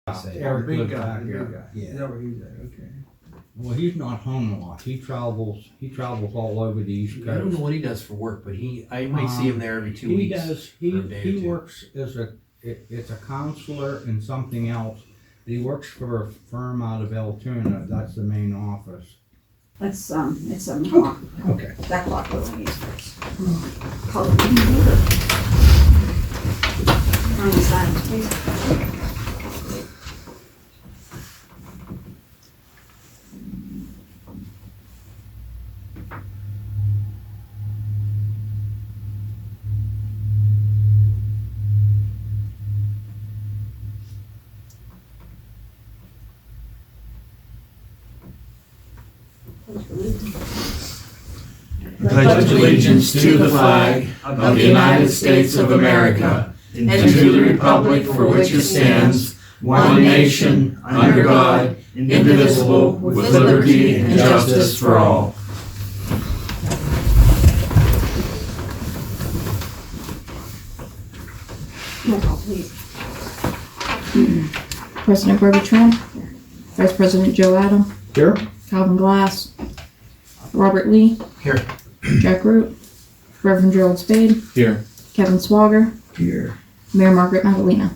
Eric big lives guy, back the here. big guy. Yeah. Is that where he's at? Okay. Well, he's not home a lot. He travels all over the East Coast. I don't know what he does for work, but I might see him there every 2 weeks. He for a day or he two. works as a counselor and something else. He works for a firm out of Altoona. That's the main office. It's 7 o'clock. Okay. That clock was on Call it meeting order. On the side, please. Pledge allegiance to the flag of the United States of America and to the republic for which it stands, one nation, under God, indivisible, with liberty and justice for all. Roll call, please. President Bertrand, Vice President Joe Adam, Here? Calvin Glass, Robert Lee, Here. Jack Root, Reverend Gerald Spaid, Here. Kevin Swager, Here. Mayor Margaret Madalena.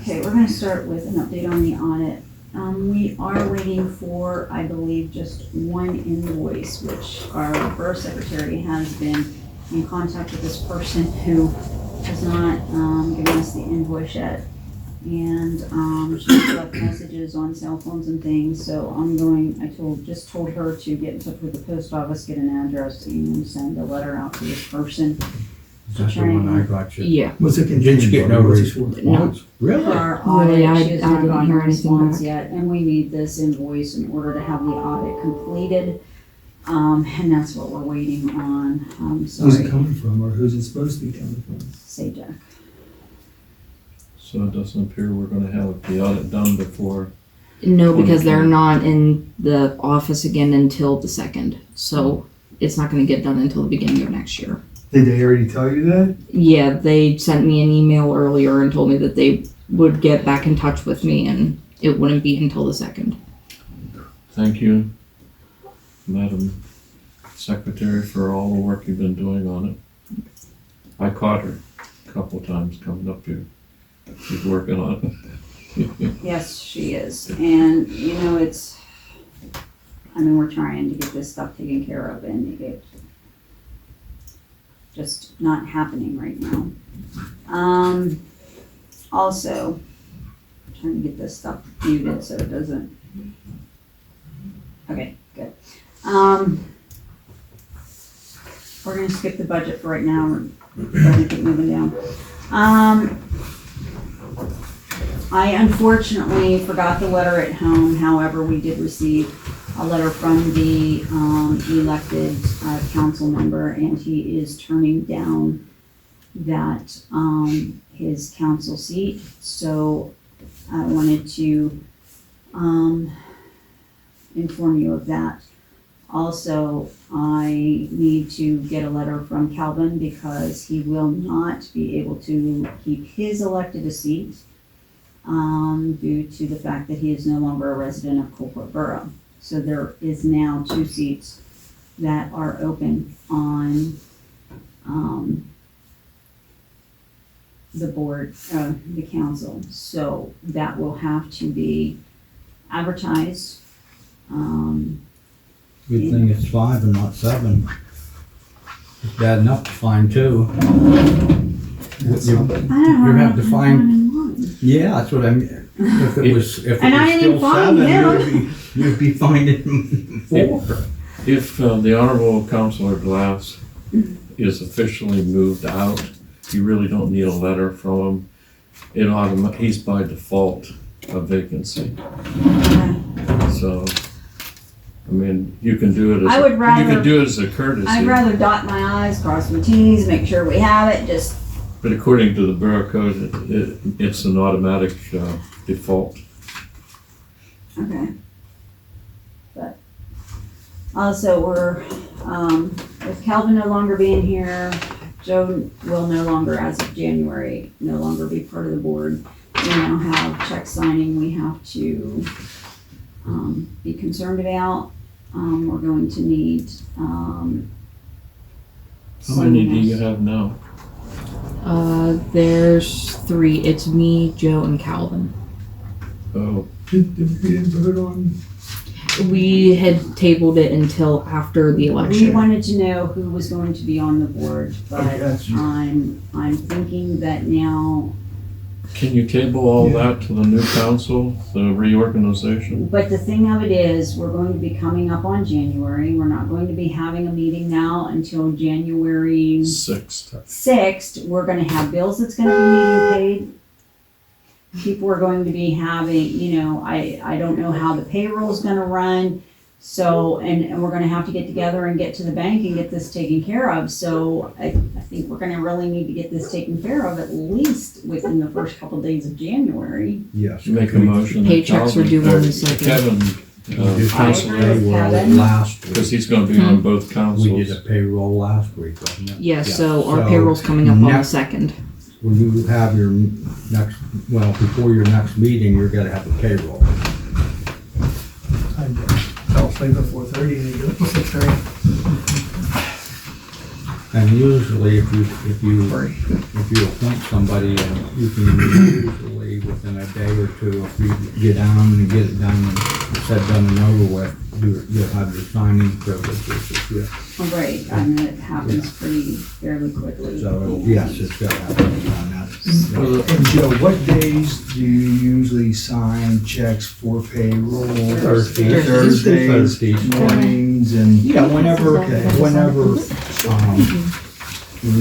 Okay, we're gonna start with an update on the audit. We are waiting for, I believe, just one invoice, which our borough secretary has been in contact with this person who has not given us the invoice yet. And she's left messages on cell phones and things, so just told her to get in touch with the post office, get an address, and send a letter out to this person. That's the one I got you. Yeah. What's it Did you get no response? No. Really? For our Really, audit, I she has not didn't gotten hear a anything response back. yet, and we need this invoice in order to have the audit completed. And that's what we're waiting on. Who's Sorry, it coming from, or who's it supposed to be coming from? say Jack. So it doesn't appear we're gonna have the audit done before. No, because they're not in the office again until the 2nd. So it's not going to get done until the beginning of next year. Did they already tell you that? Yeah, they sent me an email earlier and told me that they would get back in touch with me and it wouldn't be until the 2nd. Thank you, Madam Secretary, for all the work you've been doing on it. I caught her a couple times coming up here. She's working on it. Yes, she is, and we're trying to get this stuff taken care of, and it's just not happening right now. Also, trying to get this stuff muted so it doesn't. Okay, good. We're gonna skip the budget for right now. We're gonna keep moving down. I unfortunately forgot the letter at home. However, we did receive a letter from the elected council member, and he is turning down that his council seat. So I wanted to inform you of that. Also, I need to get a letter from Calvin because he will not be able to keep his elected seat due to the fact that he is no longer a resident of Coalport Borough. So there is now 2 seats that are open on the board, the council. So that will have to be advertised. Good thing it's 5 and not 7. It's bad enough to find 2. That's You something. I don't know. you have to find, 1. yeah, that's what I mean. If it was And I didn't still find 7, you'd be finding 4. If the Honorable Councillor Glass is officially moved out, you really don't need a letter from him. He's by default a vacancy. So, I mean, you can do it as I would rather- you can do it as a courtesy. I'd rather dot my I's, cross my T's, make sure we have it, just, But according to the Borough Code, it's an automatic default. okay. But also we're, with Calvin no longer being here, Joe will no longer, as of January, no longer be part of the board. We now have check signing we have to, be concerned about. We're going to need, How many do you have now? There's 3. It's me, Joe, and Calvin. Oh, We didn't vote on, We had tabled it until after the We election. wanted to know who was going to be on the board, but Gotcha. I'm thinking that now, can you table all that to the new council, the reorganization? but the thing of it is, we're going to be coming up on January. We're not going to be having a meeting now until January 6th. We're gonna have bills that's gonna be needing paid. People are going to be having, I don't know how the payroll's gonna run. So, and we're gonna have to get together and get to the bank and get this taken care of. So I think we're gonna really need to get this taken care of at least within the first couple days of January. Yes. Make a motion. that Paychecks are due on the second. Kevin, Did councilor, Kevin. last because week. he's gonna be on both We did councils. a payroll last week, wasn't it? Yes, Yeah. so our So, payroll's coming up on the next- 2nd. When you have your next, well, before your next meeting, you're gonna have a payroll. I'll play before 30 and you do it before 30. And usually if you appoint somebody, and you can usually within a day or two, if you get down and get it done, said, done and over with, you'll have your signing privileges if you. Right, and it happens fairly quickly. So, yes, it's gonna happen on that. And Joe, what days do you usually sign checks for payroll? Thursdays. Thursdays, mornings, and Yeah, whenever, Okay. when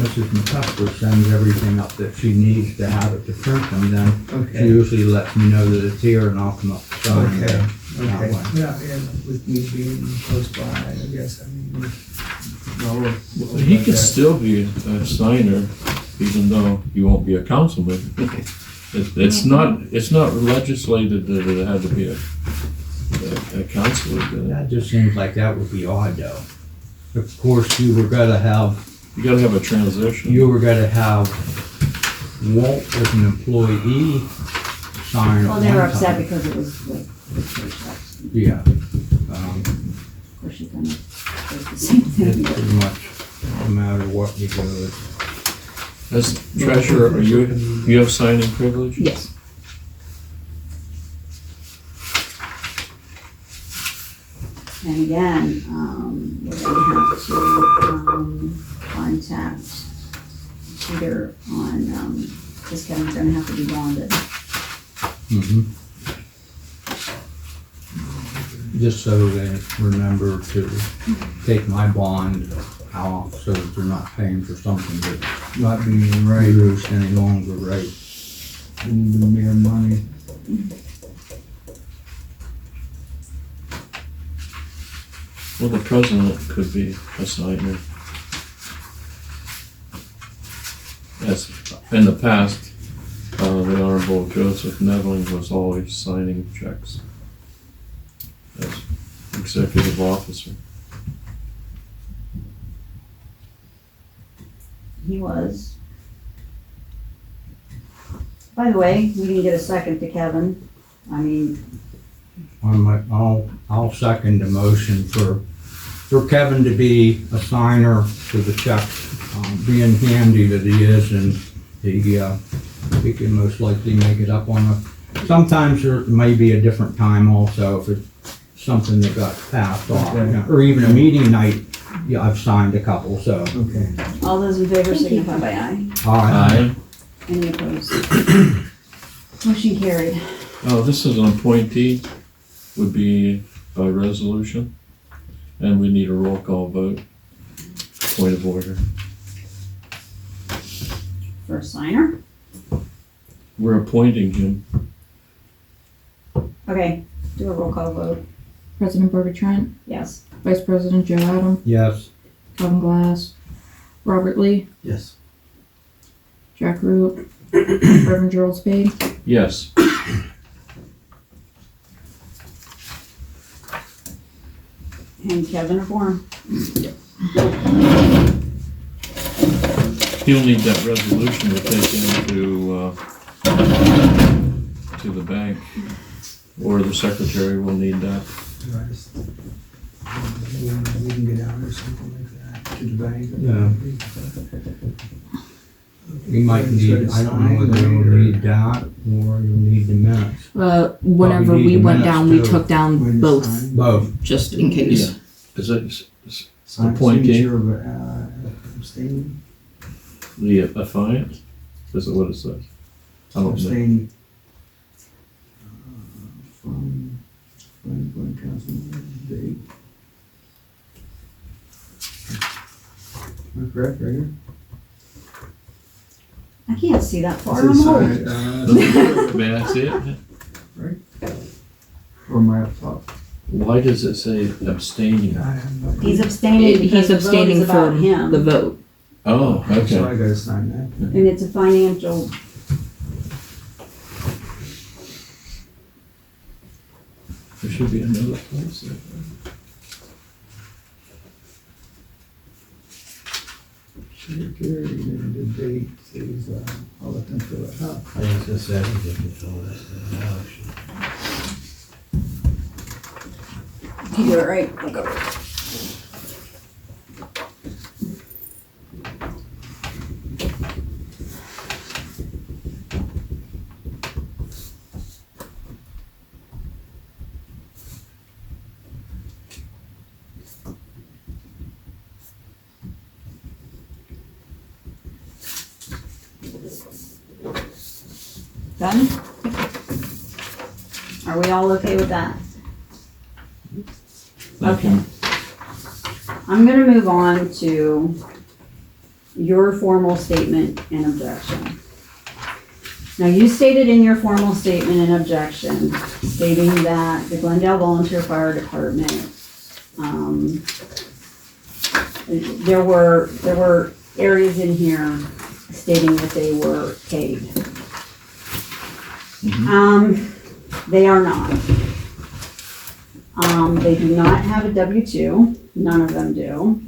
Mrs. McCusker sends everything up that she needs to have it to print them, then she okay, usually lets me know that it's here and I'll come up to sign it. okay, That okay. way. Yeah, and with me being close by, I guess, well, He could still be a signer, even though he won't be a councilman. It's not legislated that it had to be a councilor. That just seems like that would be odd though. Of course, you were gonna have a transition. Walt as an employee sign at Well, they were one upset time. because it was like the paychecks. Yeah. Of course, you kind of does the same It's thing. pretty much no matter what you do. As treasurer, you have signing privilege? Yes. And again, we're gonna have to, contact Peter on, this Kevin's gonna have to be bonded. Mm-hmm. Just so they remember to take my bond off so that they're not paying for something that's not being right, used any longer, right? and the mere money. Well, the president could be a signer. As in the past, the Honorable Joseph Neveling was always signing checks as executive officer. He was. By the way, we didn't get a second to Kevin. I mean, I'll second the motion for Kevin to be a signer for the check, being handy that he is, and he can most likely make it up on sometimes there may be a different time also if it's something that got passed off, Okay. or even a meeting night, yeah, I've signed a couple, so. Okay. all those in favor signify by aye. Aye. Any opposed? Motion carried. Oh, this is an appointee, would be by resolution, and we need a roll call vote. Point of order. First signer. We're appointing him. Okay, do a roll call vote. President Barbara Trent, Yes. Vice President Joe Adam, Yes. Calvin Glass, Robert Lee, Yes. Jack Root, Reverend Gerald Spaid. Yes. And Kevin or Warren. He'll need that resolution to take into, to the bank, or the secretary will need that. Right. We can get out or something like that to the bank. Yeah. You might need, I don't know whether you'll need that or you'll need the minutes. Whenever Probably need we the went minutes down, we too. took down both, Both. just in case. Is it Sign appointee? signature of, abstaining, the affiant? Is it what it says? I don't know. abstaining. From Glendale Council date. Am I correct, right here? I can't see that far, It I'm says old. sign, May I see it? or my up top. Why does it say abstaining? I have no idea. He's abstaining because He's the vote abstaining is about from him. the vote. Oh, So okay. I gotta sign that. And it's a financial, There should be another place there. Secretary, and the date is, I'll let them fill it out. I was just saying, you can fill this out. you do it right, I'll go. Done? Are we all okay with that? Thank you. I'm gonna move on to your formal statement and objection. Now, you stated in your formal statement and objection, stating that the Glendale Volunteer Fire Department, there were areas in here stating that they were paid. They are not. They do not have a W-2, none of them do.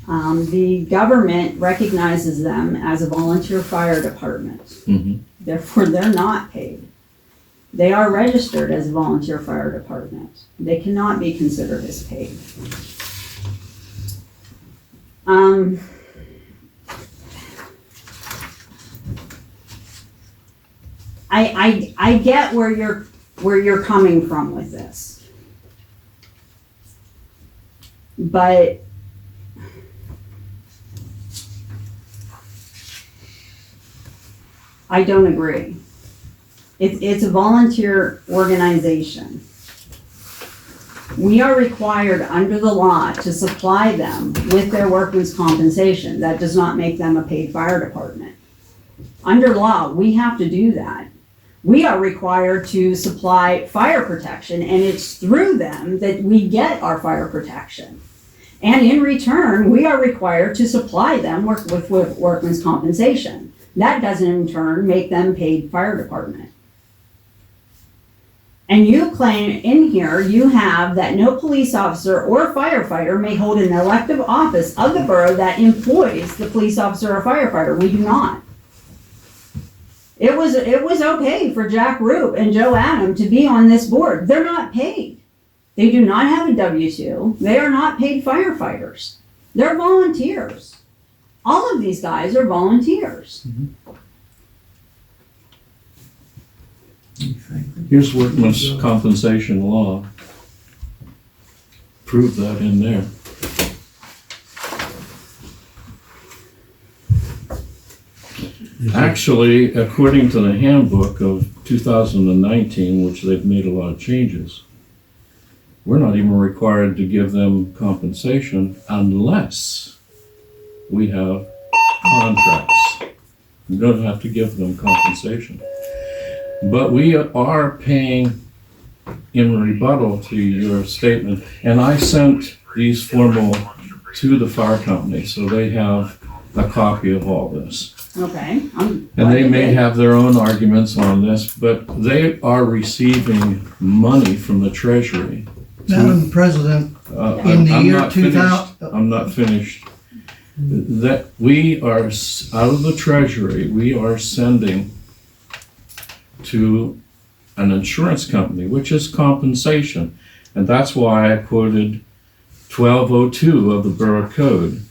The government recognizes them as a volunteer fire department. Mhm. Therefore, they're not paid. They are registered as a volunteer fire department. They cannot be considered as paid. I get where you're coming from with this. But I don't agree. It's a volunteer organization. We are required under the law to supply them with their workman's compensation. That does not make them a paid fire department. Under law, we have to do that. We are required to supply fire protection, and it's through them that we get our fire protection. And in return, we are required to supply them with workman's compensation. That doesn't in turn make them paid fire department. And you claim in here, you have that no police officer or firefighter may hold an elective office of the borough that employs the police officer or firefighter. We do not. It was okay for Jack Roop and Joe Adam to be on this board. They're not paid. They do not have a W-2. They are not paid firefighters. They're volunteers. All of these guys are volunteers. Here's workman's compensation law. Prove that in there. Actually, according to the handbook of 2019, which they've made a lot of changes, we're not even required to give them compensation unless we have contracts. We don't have to give them compensation. But we are paying in rebuttal to your statement, and I sent these formal to the fire company, so they have a copy of all this. Okay. And they may have their own arguments on this, but they are receiving money from the treasury. Madam President, I'm in the I'm year not finished. 2000 I'm not finished. that we are, out of the treasury, we are sending to an insurance company, which is compensation. And that's why I quoted 1202 of the Borough Code.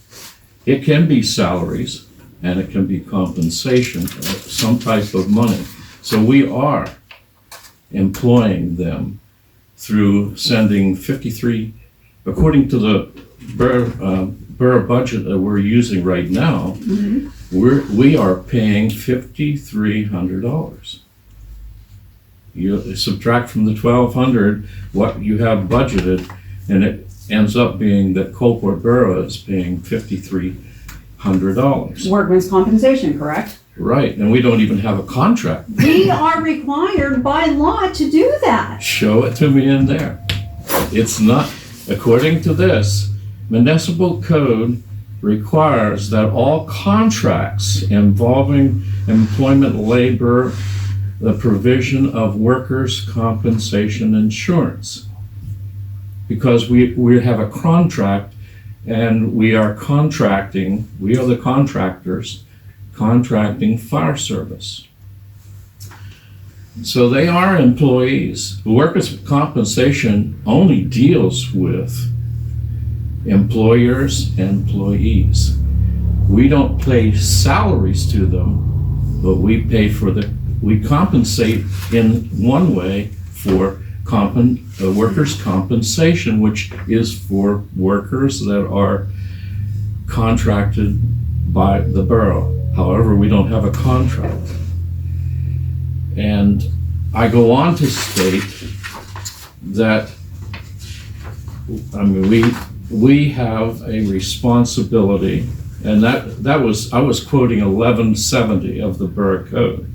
It can be salaries and it can be compensation, some type of money. So we are employing them through sending 53, according to the borough budget that we're using right now, we are paying $5,300. You subtract from the 1,200 what you have budgeted, and it ends up being that Coalport Borough is paying $5,300. Workman's compensation, correct? Right, and we don't even have a contract. We are required by law to do that. Show it to me in there. It's not, according to this, municipal code requires that all contracts involving employment, labor, the provision of workers' compensation insurance. Because we have a contract and we are contracting, we are the contractors, contracting fire service. So they are employees. Workers' compensation only deals with employers and employees. We don't pay salaries to them, but we pay for we compensate in one way for workers' compensation, which is for workers that are contracted by the borough. However, we don't have a contract. And I go on to state that, I mean, we have a responsibility, and I was quoting 1170 of the Borough Code,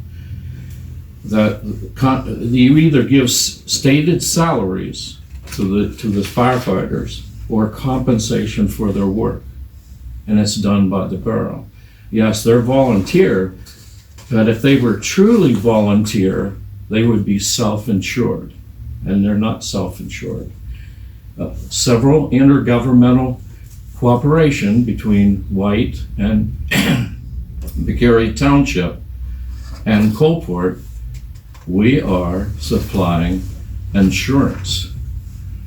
that you either give stated salaries to the firefighters or compensation for their work, and it's done by the borough. Yes, they're volunteer, but if they were truly volunteer, they would be self-insured, and they're not self-insured. Several intergovernmental cooperation between White and McGarry Township and Coalport, we are supplying insurance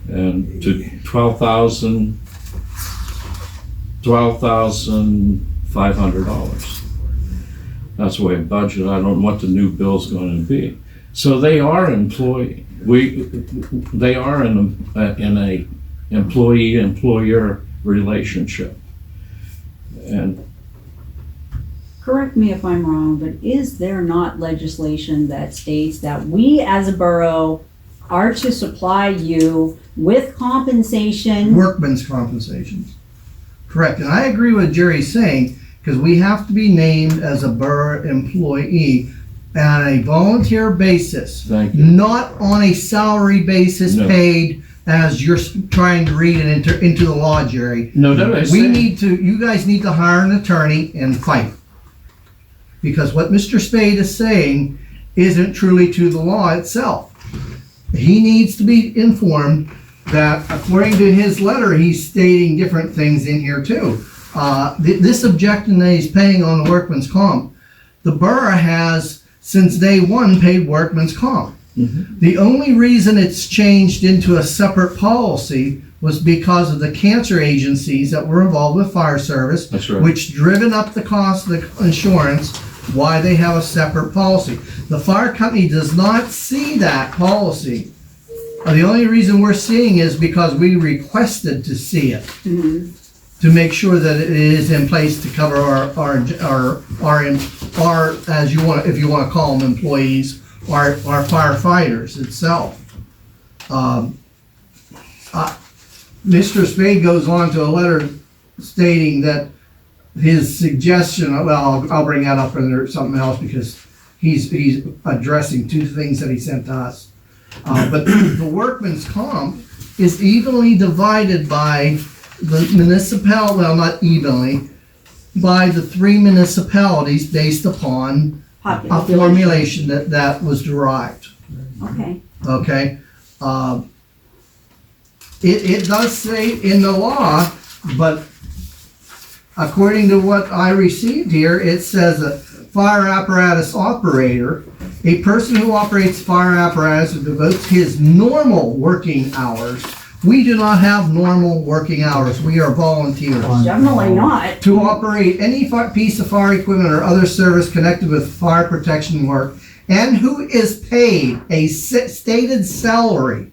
and to $12,500. That's the way budget. I don't know what the new bill's going to be. So they are they are in a employee-employer relationship. And Correct me if I'm wrong, but is there not legislation that states that we as a borough are to supply you with compensation? Workman's compensations. Correct, and I agree with Jerry's saying, because we have to be named as a borough employee on a volunteer basis. Thank you. Not on a salary basis No. paid as you're trying to read it into the law, Jerry. no, You guys need to hire an attorney and fight. Because what Mr. Spaid is saying isn't truly to the law itself. He needs to be informed that according to his letter, he's stating different things in here too. This objection that he's paying on the workman's comp, the borough has since day one paid workman's comp. Mm-hmm. The only reason it's changed into a separate policy was because of the cancer agencies that were involved with fire service, That's right. which driven up the cost of the insurance, why they have a separate policy. The fire company does not see that policy. The only reason we're seeing is because we requested to see it, to make sure that it is in place to cover our as you want, if you want to call them employees, our firefighters itself. Mr. Spaid goes on to a letter stating that his suggestion, well, I'll bring that up under something else because he's addressing two things that he sent to us. But the workman's comp is evenly divided by the municipality, well, not evenly, by the three municipalities based upon a formulation that was derived. Okay. Okay? It does say in the law, but according to what I received here, it says a fire apparatus operator, a person who operates fire apparatus and devotes his normal working hours. We do not have normal working hours. We are volunteers. Definitely not. To operate any piece of fire equipment or other service connected with fire protection work, and who is paid a stated salary.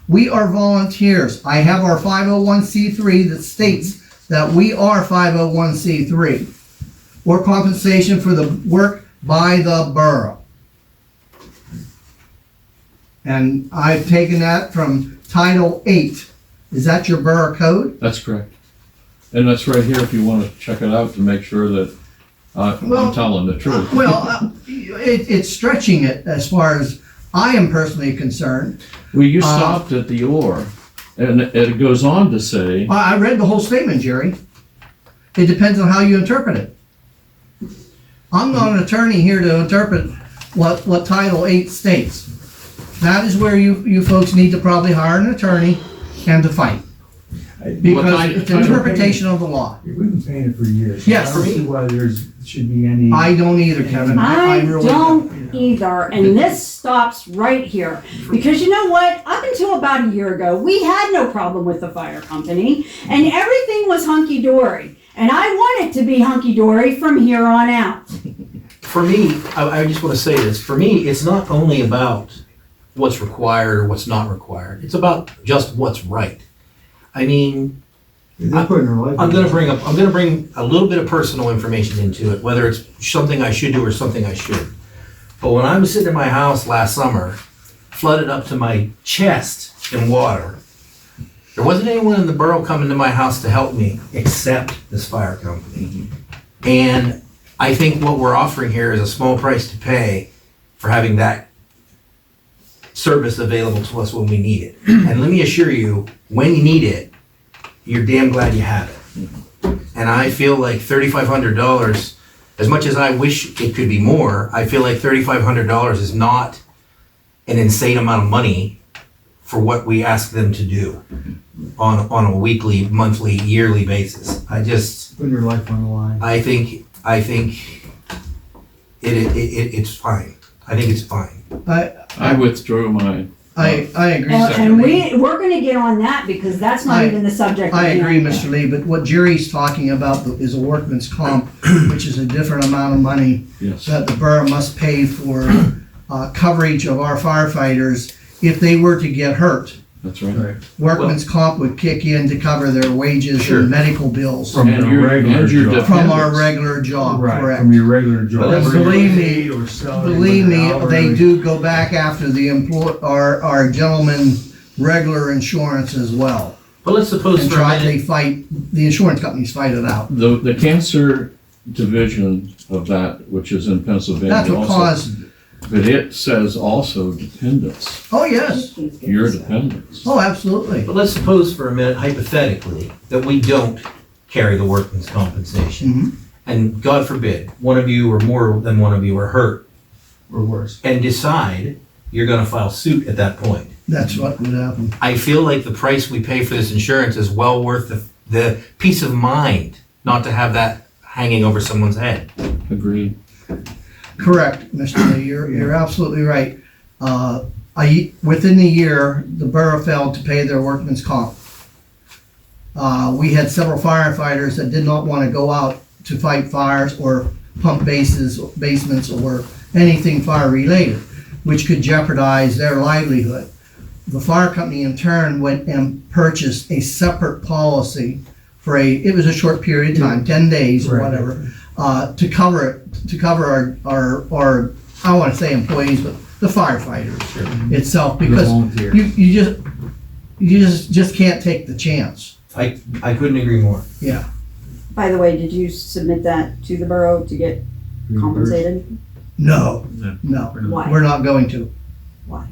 We are volunteers. I have our 501c3 that states that we are 501c3, or compensation for the work by the borough. And I've taken that from Title 8. Is that your borough code? That's correct. And that's right here if you want to check it out to make sure that I'm telling the truth. Well, it's stretching it as far as I am personally concerned. Well, you stopped at the or, and it goes on to say, I read the whole statement, Jerry. It depends on how you interpret it. I'm not an attorney here to interpret what Title 8 states. That is where you folks need to probably hire an attorney and to fight. Because it's an interpretation of the law. We've been paying it for years. Yes. I don't see why should be any. I don't either, Kevin. I really don't either, and this stops right here. Because you know what? Up until about a year ago, we had no problem with the fire company, and everything was hunky-dory. And I want it to be hunky-dory from here on out. For me, I just want to say this, for me, it's not only about what's required or what's not required. It's about just what's right. I mean, They're putting their life. I'm gonna bring a little bit of personal information into it, whether it's something I should do or something I shouldn't. But when I was sitting in my house last summer, flooded up to my chest in water, there wasn't anyone in the borough coming to my house to help me except this fire company. And I think what we're offering here is a small price to pay for having that service available to us when we need it. And let me assure you, when you need it, you're damn glad you have it. And I feel like $3,500, as much as I wish it could be more, I feel like $3,500 is not an insane amount of money for what we ask them to do on a weekly, monthly, yearly basis. Putting your life on the line. I think it's fine. I think it's fine. I withdrew mine. I agree. And we're gonna get on that because that's not even the subject. I of the agree, matter. Mr. Lee, but what Jerry's talking about is a workman's comp, which is a different amount of money Yes. that the borough must pay for coverage of our firefighters if they were to get hurt. That's right. Workman's comp would kick in to cover their wages Sure. and medical bills From And your your regular job. from our regular job, Right, correct? from your regular job. But And Whether believe you're me- paid or salary, Believe me, whether they hourly. do go back after the our gentleman regular insurance as well. But let's suppose And for a they minute, fight, the insurance companies fight it out. The cancer division of that, which is in Pennsylvania That's what also, caused, but it says also dependents, oh, yes, your dependents. oh, absolutely. but let's suppose for a minute, hypothetically, that we don't carry the workman's compensation. Mhm. And God forbid, one of you or more than one of you are hurt Or worse. and decide you're gonna file suit at that point. That's what would happen. I feel like the price we pay for this insurance is well worth the peace of mind not to have that hanging over someone's head. Agreed. Correct, Mr. Lee, you're absolutely right. Within the year, the borough failed to pay their workman's comp. We had several firefighters that did not want to go out to fight fires or pump basements or anything fire related, which could jeopardize their livelihood. The fire company in turn went and purchased a separate policy for it was a short period of time, 10 days or Right. whatever, to cover our, I want to say employees, but the firefighters itself, The because volunteer. you just can't take the chance. I couldn't agree more. Yeah. By the way, did you submit that to the borough to get compensated? No, no, Why? we're not going to. Why?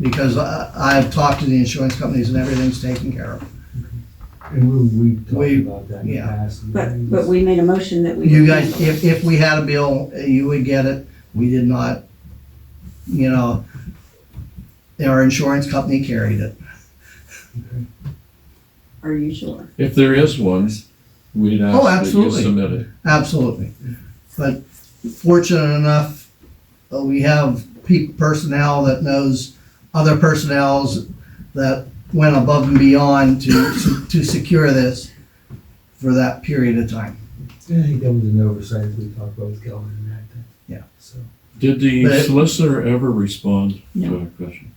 Because I've talked to the insurance companies and everything's taken care of. And we talked We- about that in the yeah. past. But we made a motion that we. You guys, if we had a bill, you would get it. We did not, our insurance company carried it. Are you sure? If there is one, we'd ask Oh, that you absolutely. submit it. Absolutely. But fortunate enough, we have personnel that knows other personnels that went above and beyond to secure this for that period of time. I think that was an oversight as we talked about with Kelvin and that. Yeah. So. Did the But- solicitor ever respond No. to our question?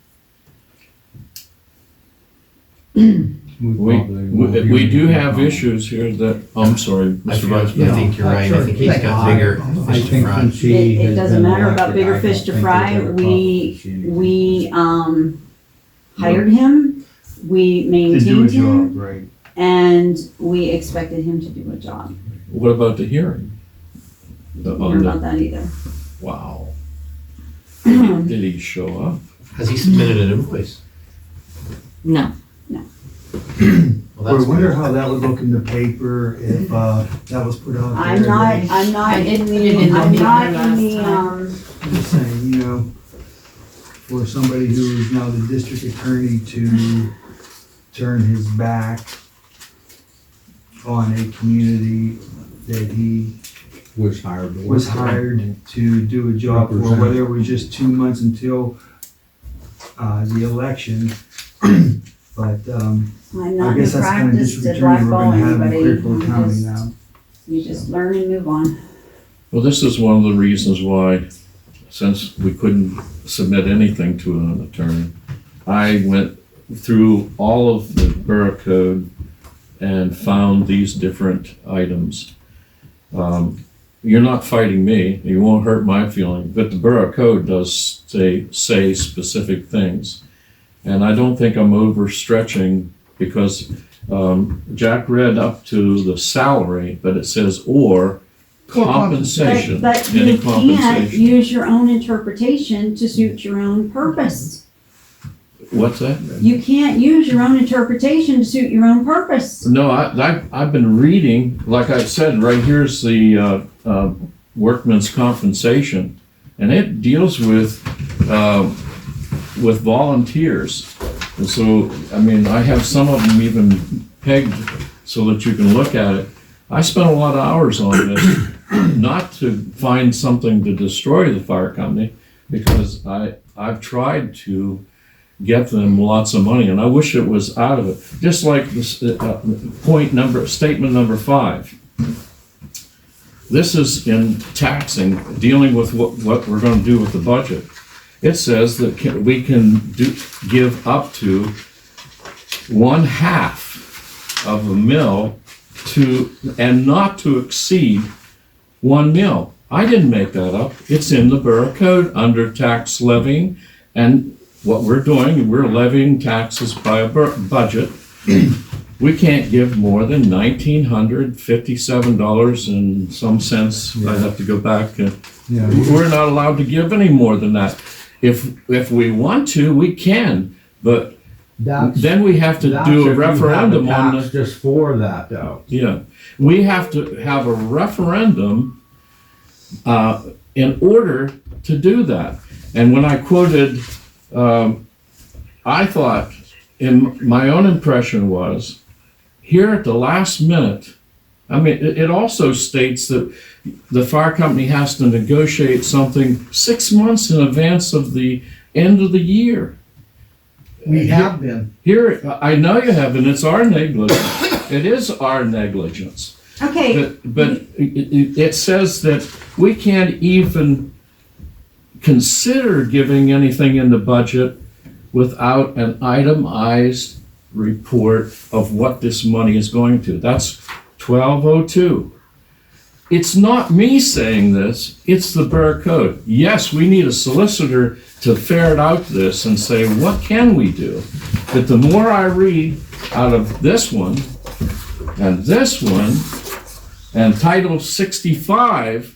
We do have issues here that, I'm sorry, I Mr. feel- Vice I President. think you're right. I think he's got bigger I fish to think fry. since he It has doesn't been matter about elected, bigger I fish don't to think fry. there's ever We, probably anything. hired him, we To do a maintained him, job, right. and we expected him to do a job. What about the hearing? Don't know about that either. Wow. Did he show up? Has he submitted an invoice? No. Well, I that's wonder weird. how that would look in the paper if, that was put out there. I'm not in I the, didn't I'm know not either in the, last time. I'm just saying, you know, for somebody who is now the district attorney to turn his back on a community that he Was hired to work. was for. hired to do a job for, Represent. whether it was just 2 months until, the election. But, I'm I not in guess that's the kind of practice district to attorney we're blackball gonna have in anybody. Clearfield County now. You just learn and move on. Well, this is one of the reasons why, since we couldn't submit anything to an attorney, I went through all of the borough code and found these different items. You're not fighting me, you won't hurt my feeling, but the borough code does say specific things. And I don't think I'm overstretching because Jack read up to the salary, but it says or compensation, But any you can't compensation. use your own interpretation to suit your own purpose. What's that? You can't use your own interpretation to suit your own purpose. No, I've been reading, like I said, right here's the workman's compensation, and it deals with volunteers. And so, I mean, I have some of them even pegged so that you can look at it. I spent a lot of hours on this, not to find something to destroy the fire company, because I've tried to get them lots of money, and I wish it was out of it. Just like this statement number 5. This is in taxing, dealing with what we're gonna do with the budget. It says that we can give up to 1/2 of a mill and not to exceed 1 mill. I didn't make that up. It's in the borough code under tax levying, and what we're doing, we're levying taxes by a budget. We can't give more than $1,957 and some cents. I'd have to go back. Yeah. We're not allowed to give any more than that. If we want to, we can, but That's- then we have to that's do if a you have referendum on tax the, just for that though. yeah. We have to have a referendum in order to do that. And when I quoted, I thought, my own impression was, here at the last minute, I mean, it also states that the fire company has to negotiate something 6 months in advance of the end of the year. We have been. Here, I know you have, and it's our negligence. It is our negligence. Okay, But it says that we can't even consider giving anything in the budget without an itemized report of what this money is going to. That's 1202. It's not me saying this, it's the borough code. Yes, we need a solicitor to ferret out this and say, what can we do? But the more I read out of this one, and this one, and Title 65,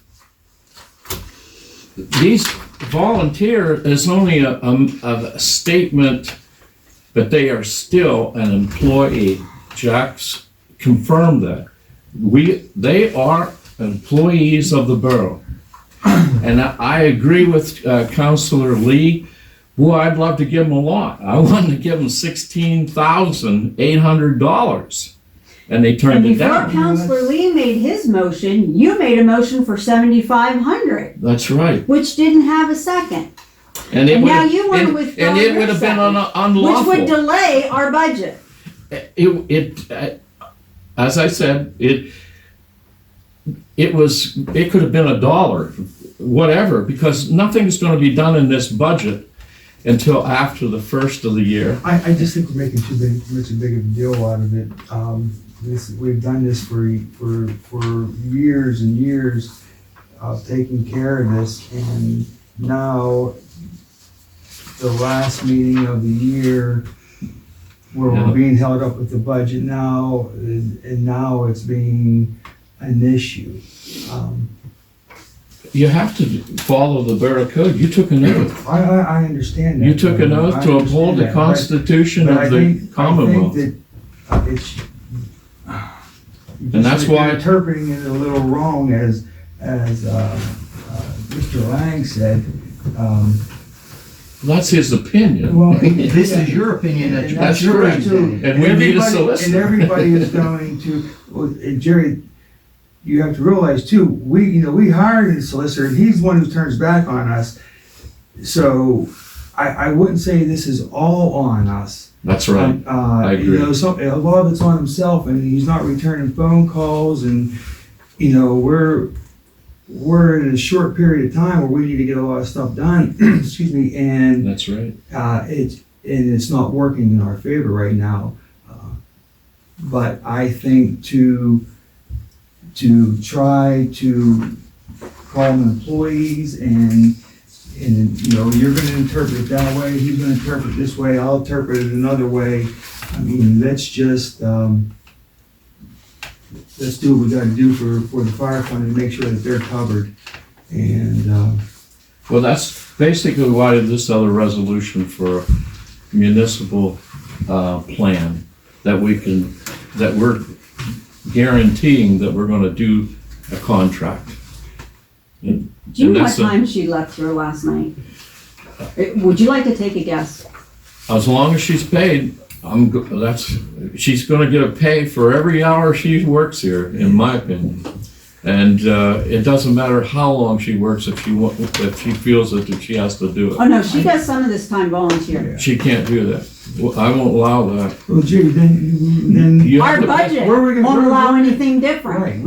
these volunteer is only a statement, but they are still an employee. Jack's confirmed that. They are employees of the borough. And I agree with Councillor Lee. Boy, I'd love to give them a lot. I wanted to give them $16,800. and they And turned it before down. Councillor Lee made his motion, you made a motion for 7,500, That's right. which didn't have a second. And it And now would, you want to and withdraw and it your would have been second, which unlawful. would delay our budget. As I said, it could have been $1, whatever, because nothing's gonna be done in this budget until after the first of the year. I just think we're making too big of a deal out of it. We've done this for years and years of taking care of this, and now the last meeting of the year where Yeah. we're being held up with the budget now, and now it's being an issue. You have to follow the Borough Code. You took an oath. I understand that. You took an oath I to understand uphold the that, Constitution but I of the think- Commonwealth. I think that it's. And that's why- You're interpreting it a little wrong, as Mr. Lang said. That's his opinion. Well, This is your opinion that and you're. That's yours correct. too. And we need a everybody- solicitor. And everybody is going to, well, and Jerry, you have to realize too, we hired a solicitor, and he's the one who turns back on us. So I wouldn't say this is all on us. That's right. I agree. A lot of it's on himself, and he's not returning phone calls, and, we're in a short period of time where we need to get a lot of stuff done, excuse me, and That's right. it's not working in our favor right now. But I think to try to call them employees and you're gonna interpret it that way, he's gonna interpret it this way, I'll interpret it another way. I mean, let's just, let's do what we gotta do for the fire fund and make sure that they're covered. And, Well, that's basically why this other resolution for a municipal plan, that we're guaranteeing that we're gonna do a contract. Do you And know what that's a- time she left here last night? Would you like to take a guess? As long as she's paid, she's gonna get a pay for every hour she works here, in my opinion. And it doesn't matter how long she works if she feels that she has to do Oh, it. no, she does some of this time volunteer. She can't do that. Well, I won't allow that. well, gee, then, You have Our to- budget Where are we gonna- won't where- allow where- anything different. right,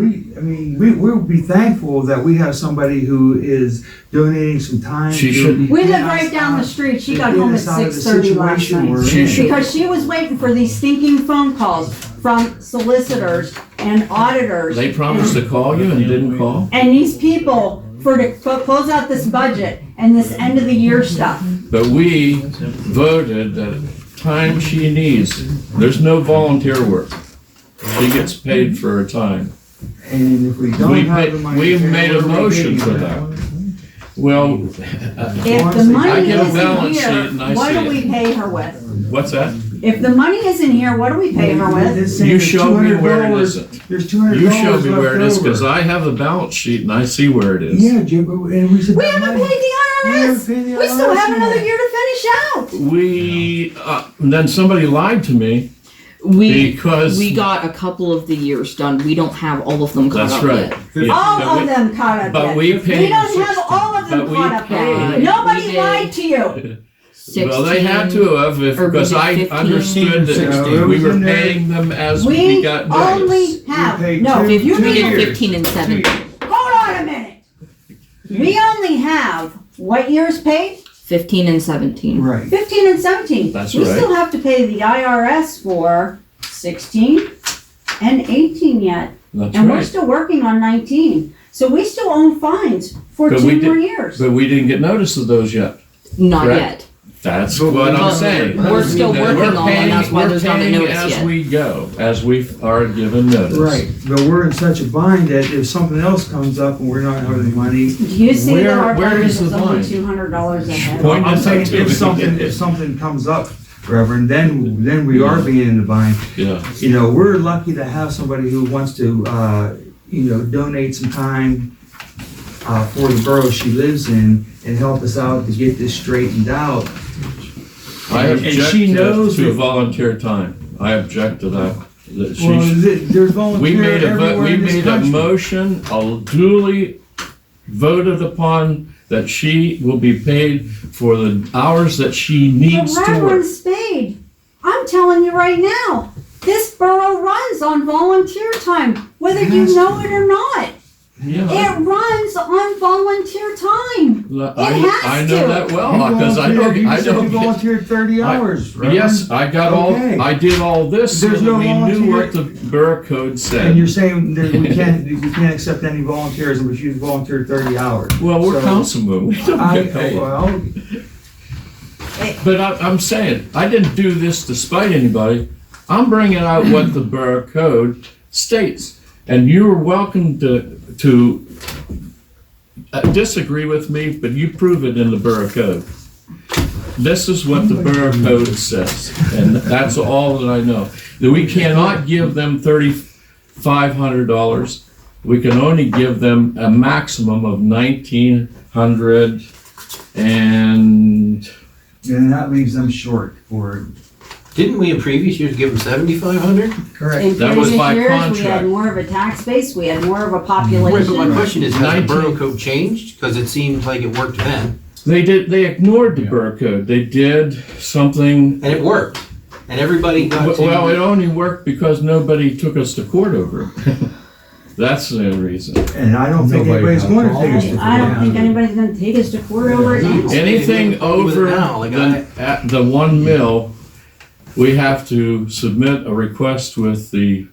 we'll be thankful that we have somebody who is donating some time. She to should- We get live us right down the out- street. She to got get home at us out of the 6:30 last situation we're night. She in. should- Because she was waiting for these stinking phone calls from solicitors and auditors. They promised to call you and you didn't call? And these people to close out this budget and this end of the year stuff. But we voted that time she needs, there's no volunteer work. She gets paid for her time. And if we don't We have made- the money. we to pay, made a what are we motion getting for at? that. Well, If the I money get a isn't balance sheet here, and I what see do we it. pay her with? what's that? If the money isn't here, what do we pay her with? It's saying You there's show me where it $200 isn't. There's $200 You show me left where it is, because over. I have the balance sheet and I see where it is. Yeah, Jim, and we said. We that haven't money- paid the We haven't IRS. paid the We still IRS have another yet. year to finish out. And then somebody lied to me because. We got a couple of the years done. We don't have all of them caught That's up right. yet. Yeah, All but of we- them caught up but yet. we paid don't have all of them but we caught up yet. paid. Nobody We did. lied to you. 16, Well, they had to have, or because was it I 15? understood that 16. we were in there. paying them as we We got only days. have, paid no, two- if you We two did mean, years. 15 and 17. hold on a minute. We only have, what years paid? 15 and 17. Right. 15 and 17. That's We right. still have to pay the IRS for 16 and 18 yet. That's And we're right. still working on 19. So we still own fines for But 2 we more did- years. But we didn't get notice of those yet. Not Correct. yet. That's But what I'm But saying. we're still That working we're on them, paying- that's why we're there's not a paying notice as yet. we go, as we are given notice. Right, but we're in such a bind that if something else comes up and we're not having the money. Do you see that our where budget is is the only line? $200 ahead? Point I'm this saying out to me. if something comes up, Reverend, then we are being in the bind. Yeah. We're lucky to have somebody who wants to, donate some time for the borough she lives in and help us out to get this straightened out. I And object she knows to that- volunteer time. I object to that. That she- Well, there's We volunteer made a, everywhere we in this made a country. motion, duly voted upon, that she will be paid for the hours that she But needs to Reverend work. Spaid, I'm telling you right now, this borough runs on volunteer time, whether you know it or not. Yeah, It runs on volunteer time. I know to. that well, because I don't, You I said you don't. volunteered 30 hours, Reverend. Yes, I got all, Okay. I did all this so There's that no we knew what the volunteer- borough code And you're said. saying that we can't accept any volunteers, but you volunteered 30 hours. Well, we're So, councilmen, we don't get paid. Well, But I'm saying, I didn't do this to spite anybody. I'm bringing out what the borough code states. And you're welcome to disagree with me, but you prove it in the borough code. This is what the borough code says, and that's all that I know. That we cannot give them $3,500. We can only give them a maximum of 1,900, and and that leaves them short for, Didn't we in previous years give them 7,500? correct. In That was previous by years, we contract. had more of a tax base, we had more of a Right, but my population. question is, has the 19 borough code changed? Because it seemed like it worked then, they ignored the borough code. They did something. and it worked. And everybody got to. Well, it only worked because nobody took us to court over it. That's the reason. And I don't think Nobody anybody's has going to problems take us to I don't think court. anybody's gonna take us to court over it now. Anything With it over now, like at the 1 mil, we have to submit a request with the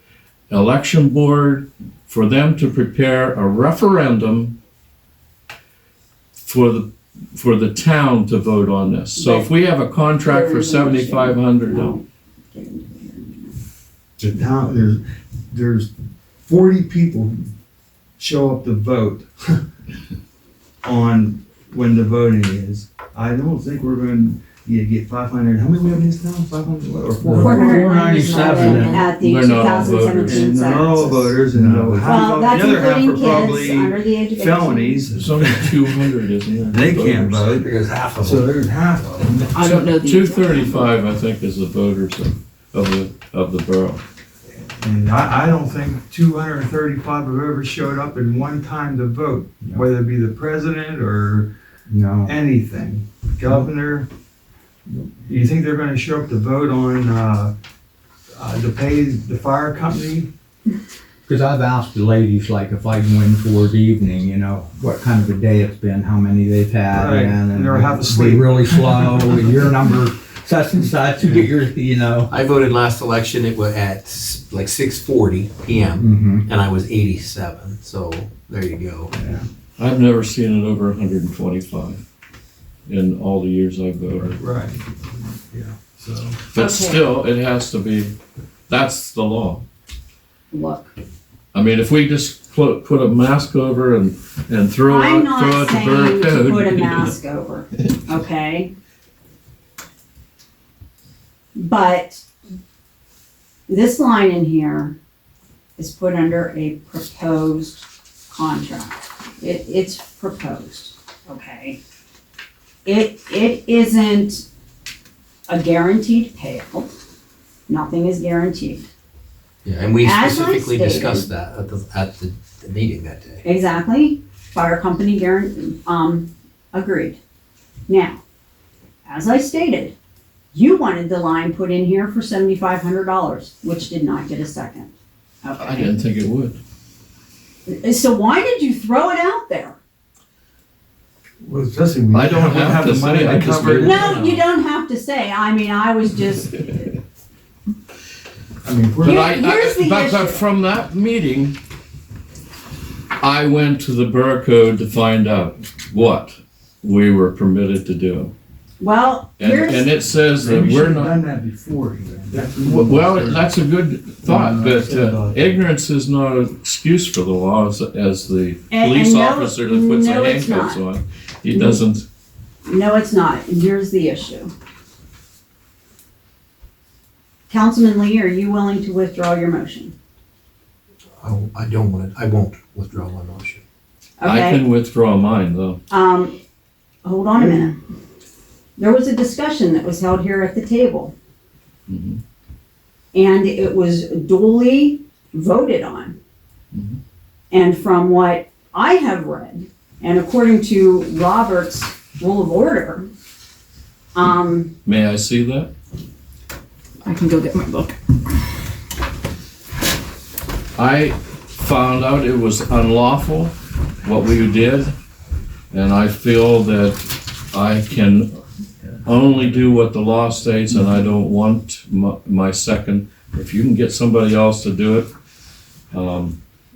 election board for them to prepare a referendum for the town to vote on this. So if we have a contract for $7,500, The town, there's 40 people who show up to vote on when the voting is. I don't think we're going to get 500. How many we have in this town? 500 or 400? 497. At the They're not all 2017 And they're all census. voters, and No. half Well, of, that's the other half including are kids probably under the age of 18. felonies. there's only 200, isn't there? They can't vote. There's half of So them. there's half of them. I don't know the. 235, I think, is the voters of the borough. And I don't think 235 have ever showed up in one time to vote, whether it be the president or No. anything. Governor, you think they're gonna show up to vote on, to pay the fire company? Because I've asked the ladies, like, if I go in for the evening, you know, what kind of a day it's been, how many they've had, Right, and they're half be asleep. really slow, your number, such and such, you get your, you know. I voted last election, it was at like 6:40 PM, Mm-hmm. and I was 87, so there you go. I've never seen it over 125 in all the years I've voted. Right. Yeah, so. But Okay. still, it has to be, that's the law. Look, I mean, if we just put a mask over and throw I'm out not the borough saying to code. put a mask over, okay? But this line in here is put under a proposed contract. It's proposed, okay? It isn't a guaranteed payout. Nothing is guaranteed. Yeah, and we As I specifically stated- discussed that at the meeting that day. Exactly. Fire company agreed. Now, as I stated, you wanted the line put in here for $7,500, which did not get a second. I Okay. didn't think it would. So why did you throw it out there? Well, especially when I you don't don't have have to the money say, I to just cover made it. it. No, you don't have to say. I mean, I was just, I mean, if we're. But Here's the but issue. from that meeting, I went to the borough code to find out what we were permitted to do. well, And here's, it says that Maybe we we're should have not, done that before. That's- well, that's a good thought, No, but it's about- ignorance is not an excuse for the law as the And police no- officer that puts the no, it's handcuffs not. on. He doesn't, no, it's not. And here's the issue. Councilman Lee, are you willing to withdraw your motion? I don't want to, I won't withdraw my motion. I Okay. can withdraw mine though. Hold on a minute. There was a discussion that was held here at the table. Mhm. and it was duly voted on. And from what I have read, and according to Robert's Rule of Order, May I see that? I can go get my book. I found out it was unlawful, what we did, and I feel that I can only do what the law states, and I don't want my second. If you can get somebody else to do it,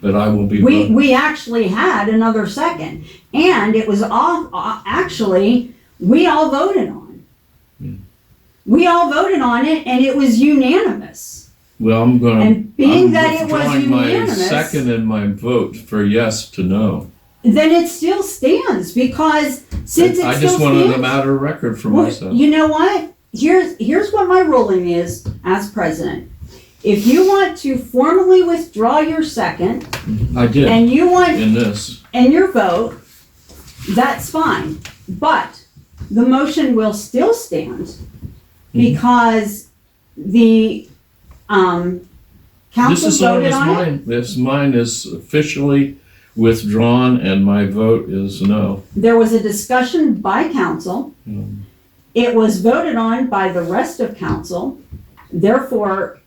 that I will be. we actually had another second, and it was all, actually, we all voted on it. We all voted on it, and it was unanimous. Well, I'm gonna. And being I'm that it was withdrawing my unanimous- second and my vote for yes to no. Then it still stands, because since it still I stands. just wanted a matter of record for Well, myself. you know what? Here's what my ruling is as president. If you want to formally withdraw your second, I did and you want, in this. and your vote, that's fine. But the motion will still stand, because the, This council is voted always on it. mine. Mine is officially withdrawn, and my vote is no. There was a discussion by council. Mm. It was voted on by the rest of council. Therefore,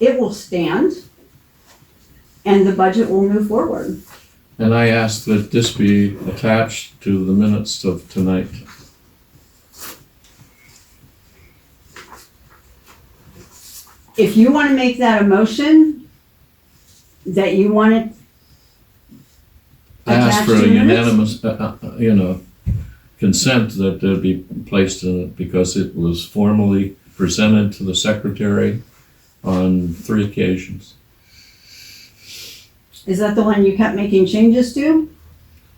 it will stand, and the budget will move forward. And I ask that this be attached to the minutes of tonight. If you want to make that a motion, that you want it I ask attached for a to minutes? unanimous, consent that there be placed in it, because it was formally presented to the secretary on 3 occasions. Is that the one you kept making changes to?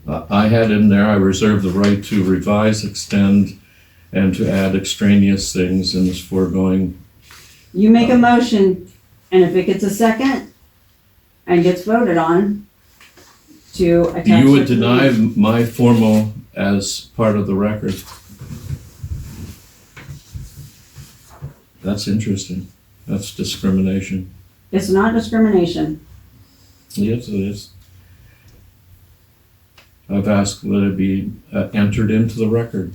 I had in there, I reserve the right to revise, extend, and to add extraneous things in this foregoing. You make a motion, and if it gets a second and gets voted on, to attach. You would it to the deny minutes. my formal as part of the record. That's interesting. That's discrimination. It's not discrimination. Yes, it is. I've asked that it be entered into the record.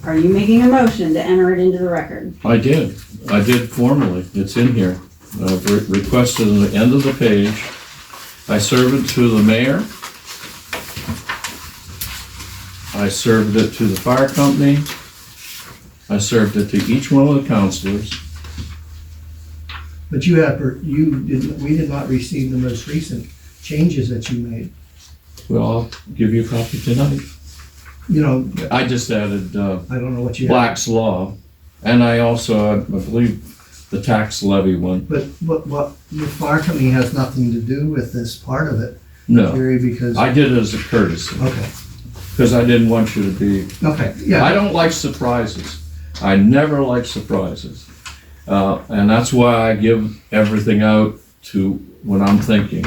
Are you making a motion to enter it into the record? I did formally. It's in here. I've requested at the end of the page. I served it to the mayor. I served it to the fire company. I served it to each one of the councilors. But we did not receive the most recent changes that you made. Well, I'll give you a copy tonight. You know, I just added I don't know what you have. Black's Law, and I also, I believe, the tax levy one. But what, the fire company has nothing to do with this part of it, No, Jerry, because, I did it as a courtesy, okay, because I didn't want you to be, okay, I yeah. don't like surprises. I never like surprises. And that's why I give everything out to what I'm thinking.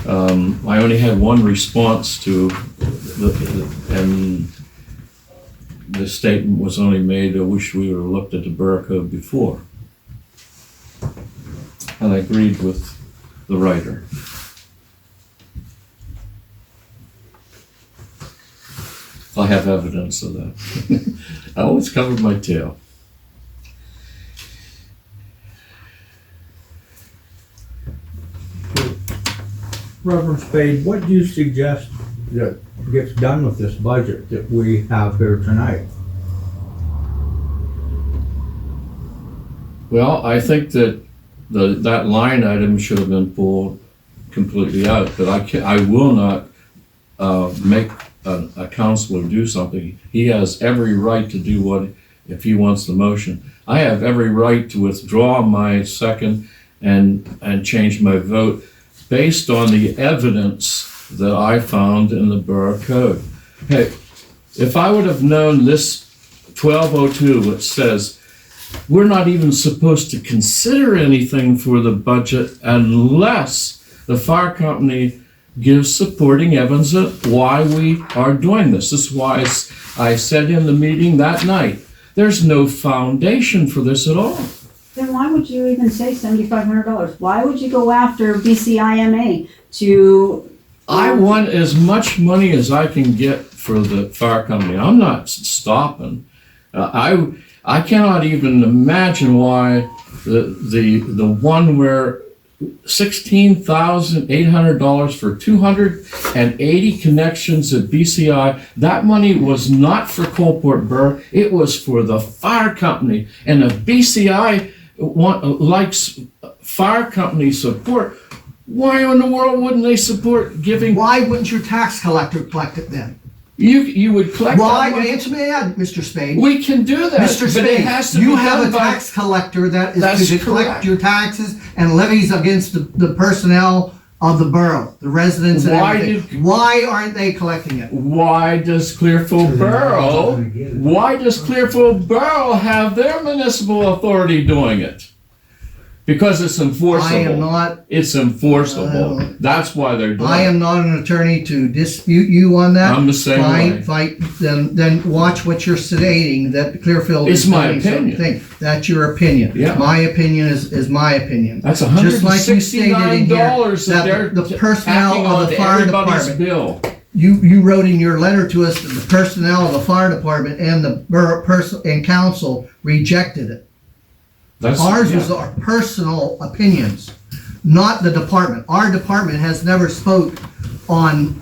I only had one response to and the statement was only made, I wish we would have looked at the borough code before. And I agreed with the writer. I have evidence of that. I always covered my tail. Reverend Spaid, what do you suggest that gets done with this budget that we have here tonight? Well, I think that that line item should have been pulled completely out, but I will not make a counselor do something. He has every right to do what, if he wants the motion. I have every right to withdraw my second and change my vote based on the evidence that I found in the borough code. Hey, if I would have known this 1202, which says we're not even supposed to consider anything for the budget unless the fire company give supporting evidence of why we are doing this. This is why I said in the meeting that night, there's no foundation for this at all. Then why would you even say $7,500? Why would you go after BCIMA to? I want as much money as I can get for the fire company. I'm not stopping. I cannot even imagine why the one where $16,800 for 280 connections at BCI, that money was not for Coalport Borough, it was for the fire company. And if BCI likes fire company support, why in the world wouldn't they support giving? Why wouldn't your tax collector collect it then? You would collect Why? that money. Answer me that, Mr. Spade. We can do that, Mr. but it Spade, has to you be have done a by. tax collector that That's is to collect correct. your taxes and levies against the personnel of the borough, the residents and Why everything. Why aren't they collecting it? Why does Clearfield Borough have their municipal authority doing it? Because it's enforceable. I am not. It's enforceable. That's why they're doing I it. am not an attorney to dispute you on that. I'm the same way. Then watch what you're stating, that Clearfield It's is my doing opinion. something. That's your opinion. Yeah. My opinion is my opinion. That's Just like you stated in here, $169 that they're the personnel tacking of on the to fire everybody's department. bill. You wrote in your letter to us that the personnel of the fire department and the borough and council rejected it. Ours was our personal opinions, not the department. Our department has never spoke on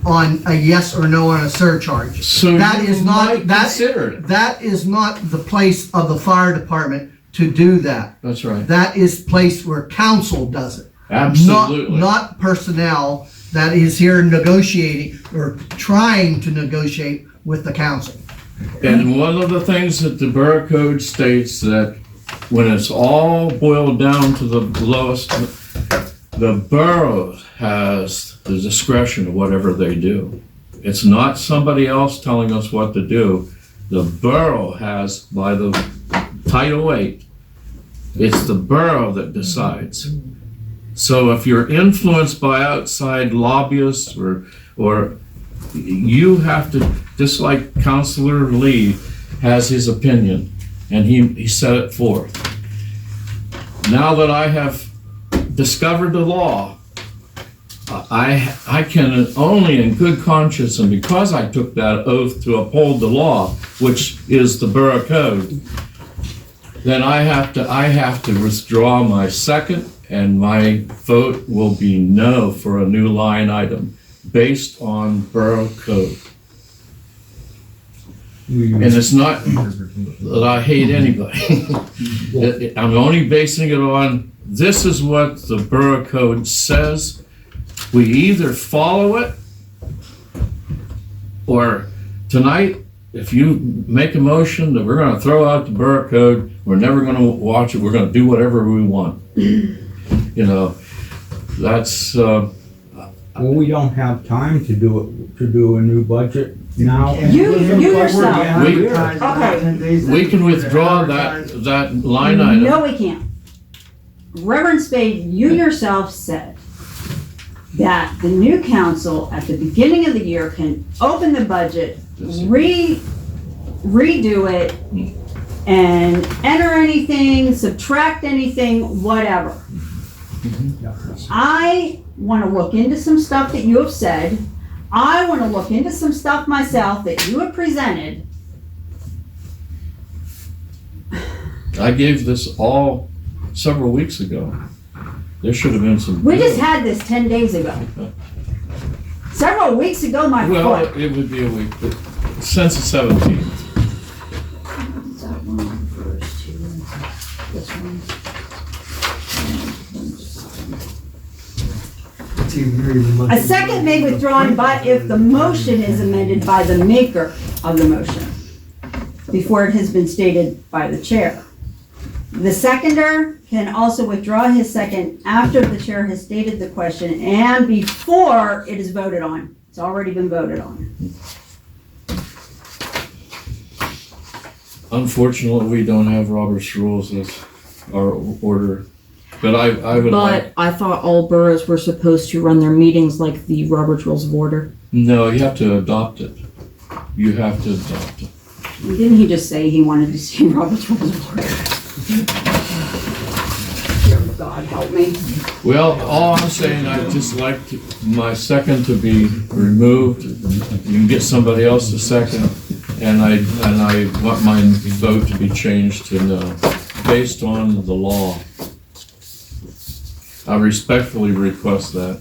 a yes or no on a surcharge. So That you is not might consider it. That is not the place of the fire department to do that. That's right. That is place where council does it. Absolutely. Not personnel that is here negotiating or trying to negotiate with the council. And one of the things that the Borough Code states that when it's all boiled down to the lowest, the borough has the discretion of whatever they do. It's not somebody else telling us what to do. The borough has, by the Title 8, it's the borough that decides. So if you're influenced by outside lobbyists or you have to, just like Councillor Lee has his opinion, and he set it forth. Now that I have discovered the law, I can only in good conscience, and because I took that oath to uphold the law, which is the Borough Code, then I have to withdraw my second, and my vote will be no for a new line item based on Borough Code. And it's not that I hate anybody. I'm only basing it on, this is what the Borough Code says. We either follow it, or tonight, if you make a motion that we're gonna throw out the Borough Code, we're never gonna watch it, we're gonna do whatever we want. You know, that's, Well, we don't have time to do a new budget now. You yourself. we can withdraw that line item. No, we can't. Reverend Spaid, you yourself said that the new council at the beginning of the year can open the budget, redo it, and enter anything, subtract anything, whatever. I want to look into some stuff that you have said. I want to look into some stuff myself that you have presented. I gave this all several weeks ago. There should have been some. We just had this 10 days ago. Several weeks ago, my Well, foot. it would be a week, but since the 17th. That one first, two, this one. A second may be withdrawn but if the motion is amended by the maker of the motion before it has been stated by the chair. The seconder can also withdraw his second after the chair has stated the question and before it is voted on. It's already been voted on. Unfortunately, we don't have Robert's rules as our order. But I would like, But I thought all boroughs were supposed to run their meetings like the Robert's Rules of Order. no, you have to adopt it. You have to adopt it. Didn't he just say he wanted to see Robert's Rules of Order? Dear God, help me. Well, all I'm saying, I'd just like my second to be removed. You can get somebody else to second, and I want my vote to be changed to no, based on the law. I respectfully request that.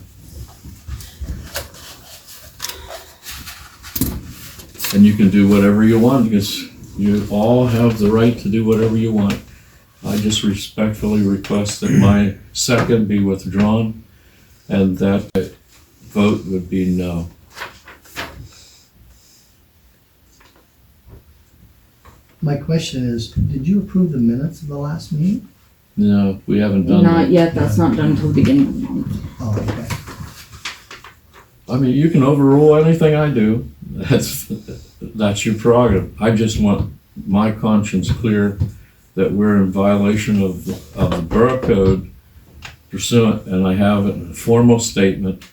And you can do whatever you want, because you all have the right to do whatever you want. I just respectfully request that my second be withdrawn, and that vote would be no. My question is, did you approve the minutes of the last meeting? No, we haven't done Not that. yet, that's not done until the beginning of the month. Oh, okay. I mean, you can overrule anything I do. That's your prerogative. I just want my conscience clear that we're in violation of the Borough Code pursuant, and I have a formal statement.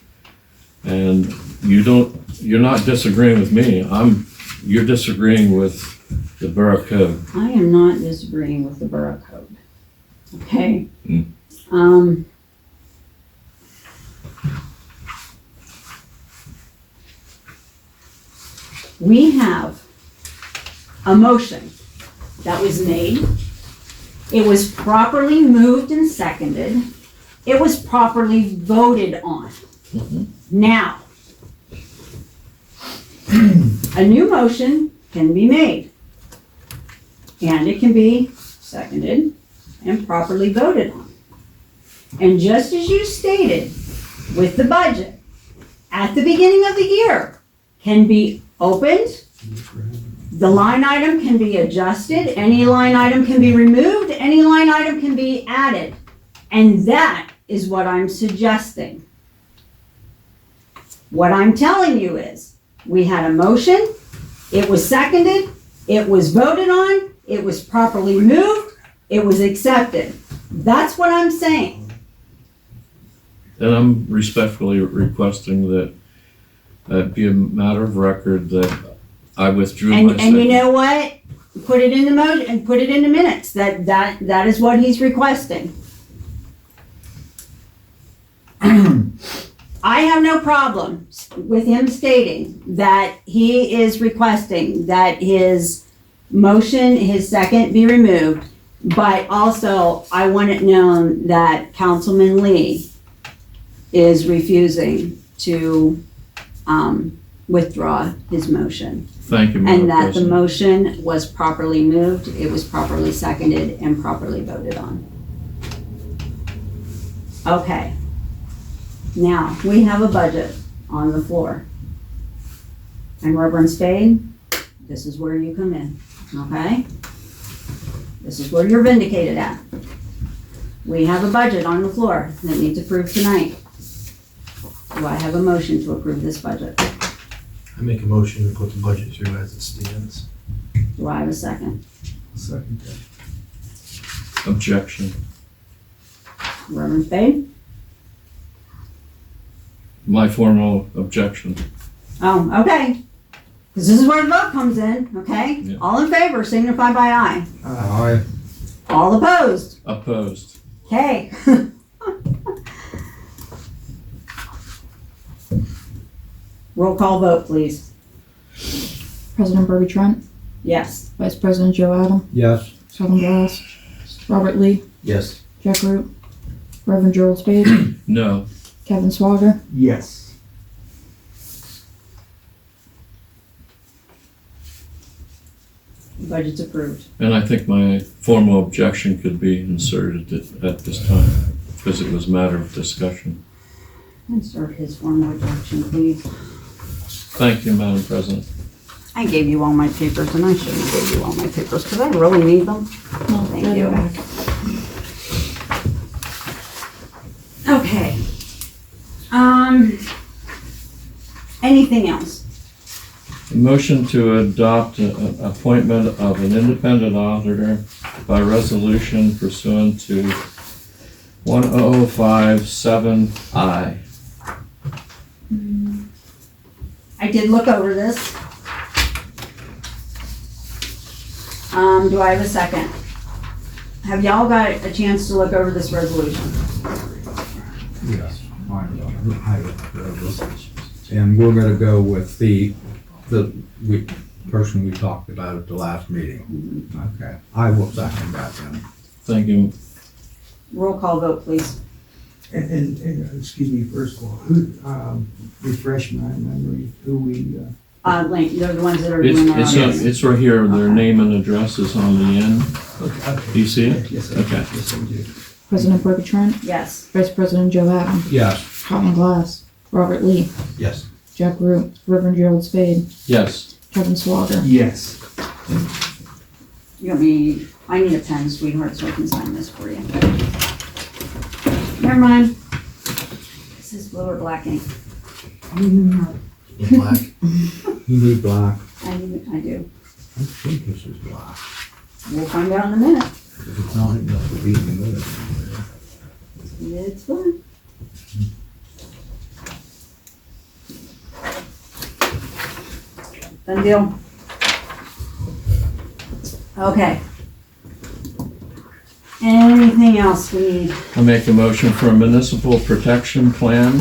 And you're not disagreeing with me. You're disagreeing with the Borough Code. I am not disagreeing with the Borough Code. Okay? Mm. We have a motion that was made. It was properly moved and seconded. It was properly voted on. Now, a new motion can be made. And it can be seconded and properly voted on. And just as you stated, with the budget, at the beginning of the year, can be opened, the line item can be adjusted, any line item can be removed, any line item can be added. And that is what I'm suggesting. What I'm telling you is, we had a motion, it was seconded, it was voted on, it was properly moved, it was accepted. That's what I'm saying. And I'm respectfully requesting that it be a matter of record that I withdrew my And you second. know what? Put it in the motion and put it in the minutes. That is what he's requesting. I have no problem with him stating that he is requesting that his motion, his second be removed. But also, I want it known that Councilman Lee is refusing to withdraw his motion. Thank you, Madam And that the President. motion was properly moved, it was properly seconded, and properly voted on. Okay. Now, we have a budget on the floor. And Reverend Spaid, this is where you come in, okay? This is where you're vindicated at. We have a budget on the floor that needs approved tonight. Do I have a motion to approve this budget? I make a motion to put the budget through as it stands. Do I have a second? Second that. Objection. Reverend Spaid? My formal objection. Oh, okay. Because this is where the vote comes in, okay? Yeah. All in favor, signify by aye. Aye. All opposed, Opposed. okay. Roll call vote, please. President Barbie Trent, Yes. Vice President Joe Adam, Yes. Sheldon Glass, Robert Lee, Yes. Jack Root, Reverend Gerald Spade, No. Kevin Swager. Yes. Budget's approved. And I think my formal objection could be inserted at this time, because it was a matter of discussion. Insert his formal objection, please. Thank you, Madam President. I gave you all my papers, and I shouldn't have gave you all my papers, because I really need them. No, Thank they're you. back. Okay. Anything else? A motion to adopt an appointment of an independent auditor by resolution pursuant to 10057I. I did look over this. Do I have a second? Have y'all got a chance to look over this resolution? Yes. And we're gonna go with the person we talked about at the last meeting. Okay, I will second that then. Thank you. Roll call vote, please. And, excuse me, first of all, who, refresh my memory, who we, Link, they're the ones that are doing our audits. It's right here, their name and address is on the end. okay. Do you see it? Yes, Okay. yes, I do. President Burke Trent, Yes. Vice President Joe Adams, Yes. Colin Glass, Robert Lee, Yes. Jack Root, Reverend Gerald Spade, Yes. Kevin Swager. Yes. You want me, I need a pen, sweetheart, so I can sign this for you. Never mind. This is blue or black ink. In black. You need black. I do. I think this is black. We'll find out in a minute. If it's not, it must be in the middle. It's fine. Done deal. Okay. Anything else we need? I make a motion for a municipal protection plan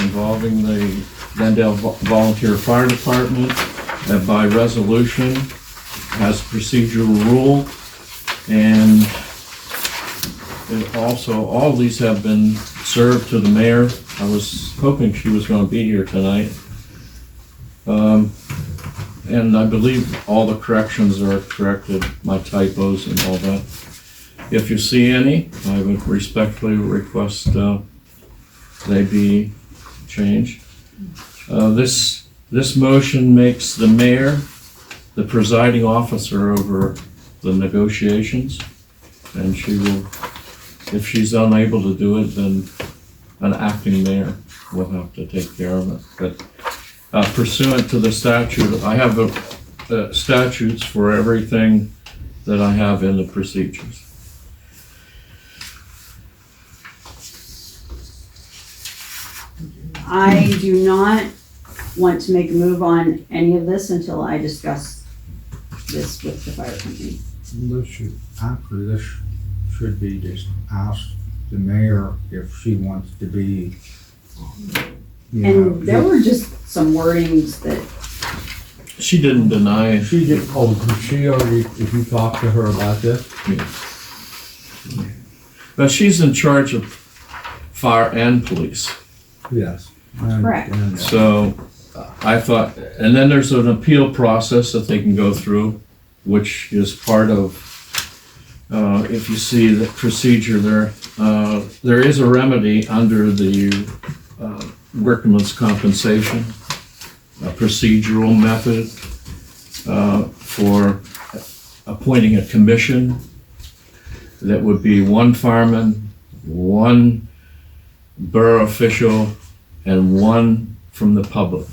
involving the Glendale Volunteer Fire Department that by resolution has procedural rule. And it also, all these have been served to the mayor. I was hoping she was going to be here tonight. And I believe all the corrections are corrected, my typos and all that. If you see any, I would respectfully request they be changed. This motion makes the mayor the presiding officer over the negotiations, and she will, if she's unable to do it, then an acting mayor will have to take care of it. But pursuant to the statute, I have statutes for everything that I have in the procedures. I do not want to make a move on any of this until I discuss this with the fire company. This should, actually, this should be just ask the mayor if she wants to be, you know. And there were just some wordings that, She didn't deny. She did, oh, she already, if you talked to her about this? But she's in charge of fire and police. Yes. Correct. So I thought, and then there's an appeal process that they can go through, which is part of, if you see the procedure there, there is a remedy under the workman's compensation, a procedural method for appointing a commission that would be one fireman, one borough official, and one from the public.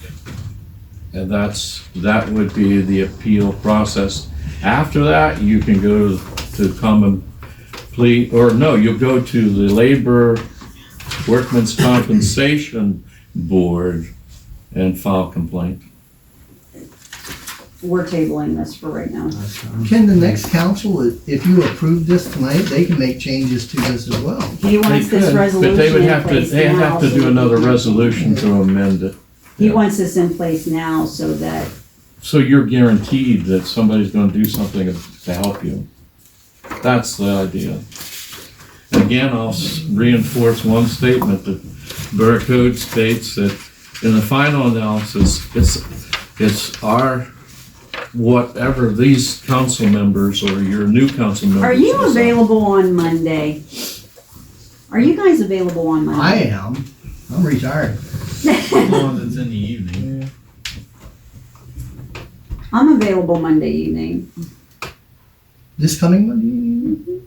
And that would be the appeal process. After that, you can go to common plea, or no, you go to the labor workman's compensation board and file complaint. we're tabling this for right now. Can the next council, if you approve this tonight, they can make changes to this as well? He wants They this could, resolution but they would in have to, place they now. have to so do we another can- resolution to amend it. He Yeah. wants this in place now so that, So you're guaranteed that somebody's gonna do something to help you. That's the idea. Again, I'll reinforce one statement that Borough Code states that in the final analysis, it's our, whatever these council members or your new council members. are you decide. available on Monday? Are you guys available on I Monday? am. I'm retired. As long as it's in the evening. I'm available Monday evening. This coming Monday?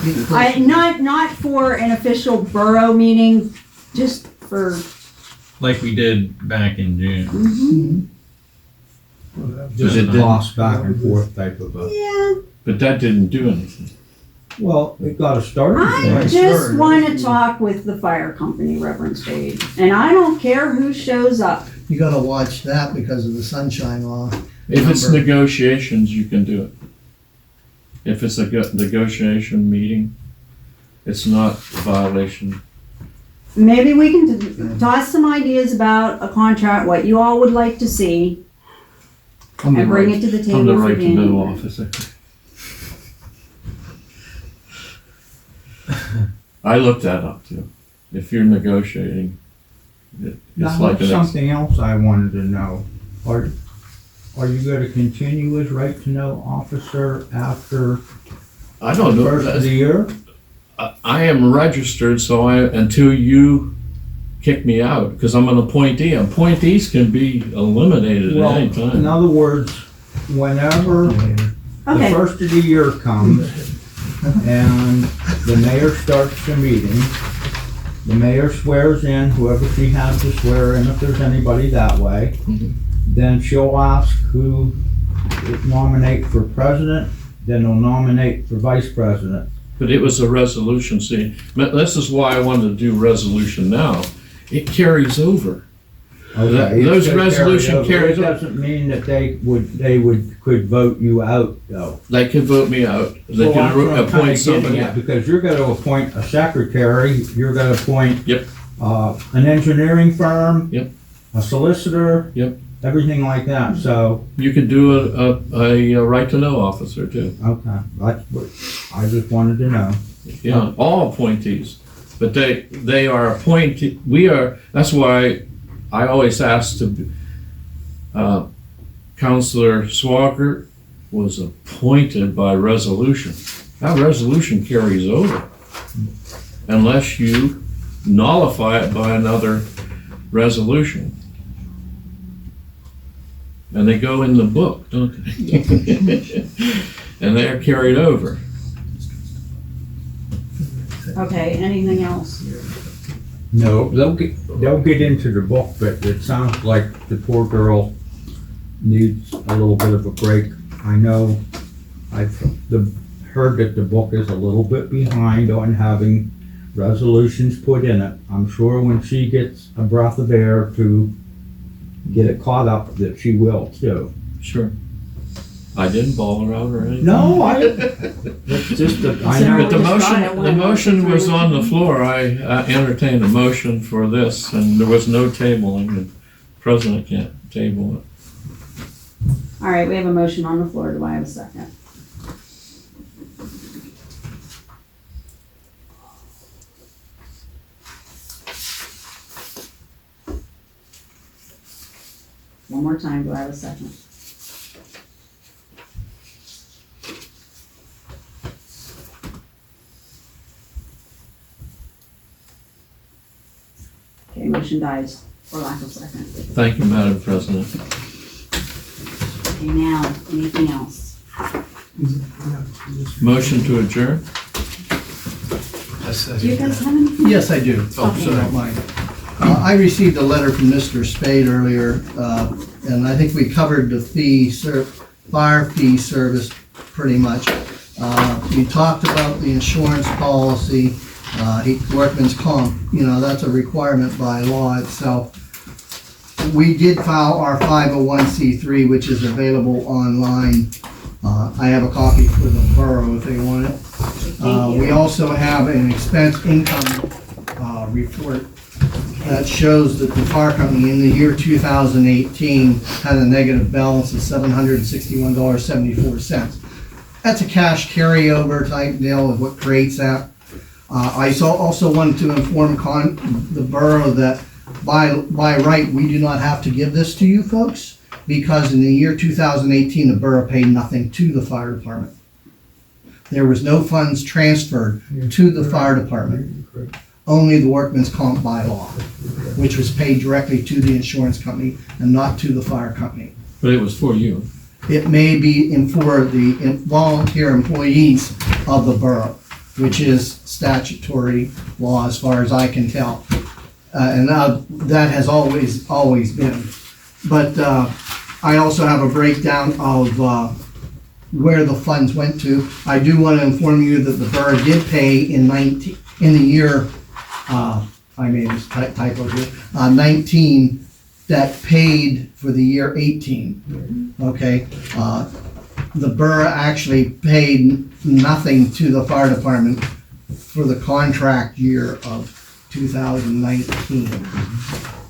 Getting close. Not for an official borough meeting, just for, Like we did back in June. mhm. Mhm. Just It a didn't- toss back and forth type of a. Yeah, But that didn't do anything. Well, it got to start. I just want to talk with the fire company, Reverend Spaid, and I don't care who shows up. You gotta watch that because of the sunshine law. If it's Number. negotiations, you can do it. If it's a negotiation meeting, it's not a violation. Maybe we can toss some ideas about a contract, what you all would like to see, I'm the and bring right- it to the I'm table the for right to know January. officer. I looked that up too. If you're negotiating, it's Now, like that's an something else I wanted to know. Are you going to continue as right to know officer after I don't the know. first of the year? I am registered, so until you kick me out, because I'm an appointee. Appointees can be eliminated at any In time. other words, whenever the Okay, first of the year comes and the mayor starts the meeting, the mayor swears in whoever she has to swear in, if there's anybody that way. Mhm. Then she'll ask who it nominate for president, then they'll nominate for vice president. But it was a resolution, see, this is why I wanted to do resolution now. It carries over. Okay, Those it's gonna resolution over. carries It over. doesn't mean that could vote you out, though. They can vote me out. They Well, can that's what I'm kinda appoint somebody. getting at, because you're gonna appoint a secretary, you're gonna appoint Yep. An engineering firm. Yep. A solicitor. Yep. Everything like that, so, You could do a right to know officer too. okay, that's what, I just wanted to know. Yeah, all appointees. But they are appointed, that's why I always ask Councillor Swagger was appointed by resolution. That resolution carries over unless you nullify it by another resolution. And they go in the book, don't they? And they're carried over. okay, anything else? No, they'll get into the book, but it sounds like the poor girl needs a little bit of a break. I know I've heard that the book is a little bit behind on having resolutions put in it. I'm sure when she gets a breath of air to get it caught up, that she will too. Sure. I didn't bawl her out or anything. No, it's just that I know. But the Just got it motion, when the I motion went was through. on the floor. I entertained a motion for this, and there was no tabling. The president can't table it. All right, we have a motion on the floor, do I have a second? One more time, do I have a second? Okay, motion dies for lack of second. Thank you, Madam President. Okay, now, anything else? Motion to adjourn? Do you guys have anything? Yes, I do. Oh, If you sorry. don't mind. I received a letter from Mr. Spaid earlier, and I think we covered the fire fee service pretty much. We talked about the insurance policy, workman's comp, that's a requirement by law itself. We did file our 501c3, which is available online. I have a copy for the borough if they want it. Thank you. We also have an expense income report that shows that the fire company in the year 2018 had a negative balance of $761.74. That's a cash carryover type deal of what creates that. I also wanted to inform the borough that by right, we do not have to give this to you folks, because in the year 2018, the borough paid nothing to the fire department. There was no funds transferred to the fire department, only the workman's comp bylaw, which was paid directly to the insurance company and not to the fire company. But it was for you. It may be for the volunteer employees of the borough, which is statutory law as far as I can tell. And that has always been. But I also have a breakdown of where the funds went to. I do want to inform you that the borough did pay in the year, I made this typo here, 19, that paid for the year 18, okay? The borough actually paid nothing to the fire department for the contract year of 2019,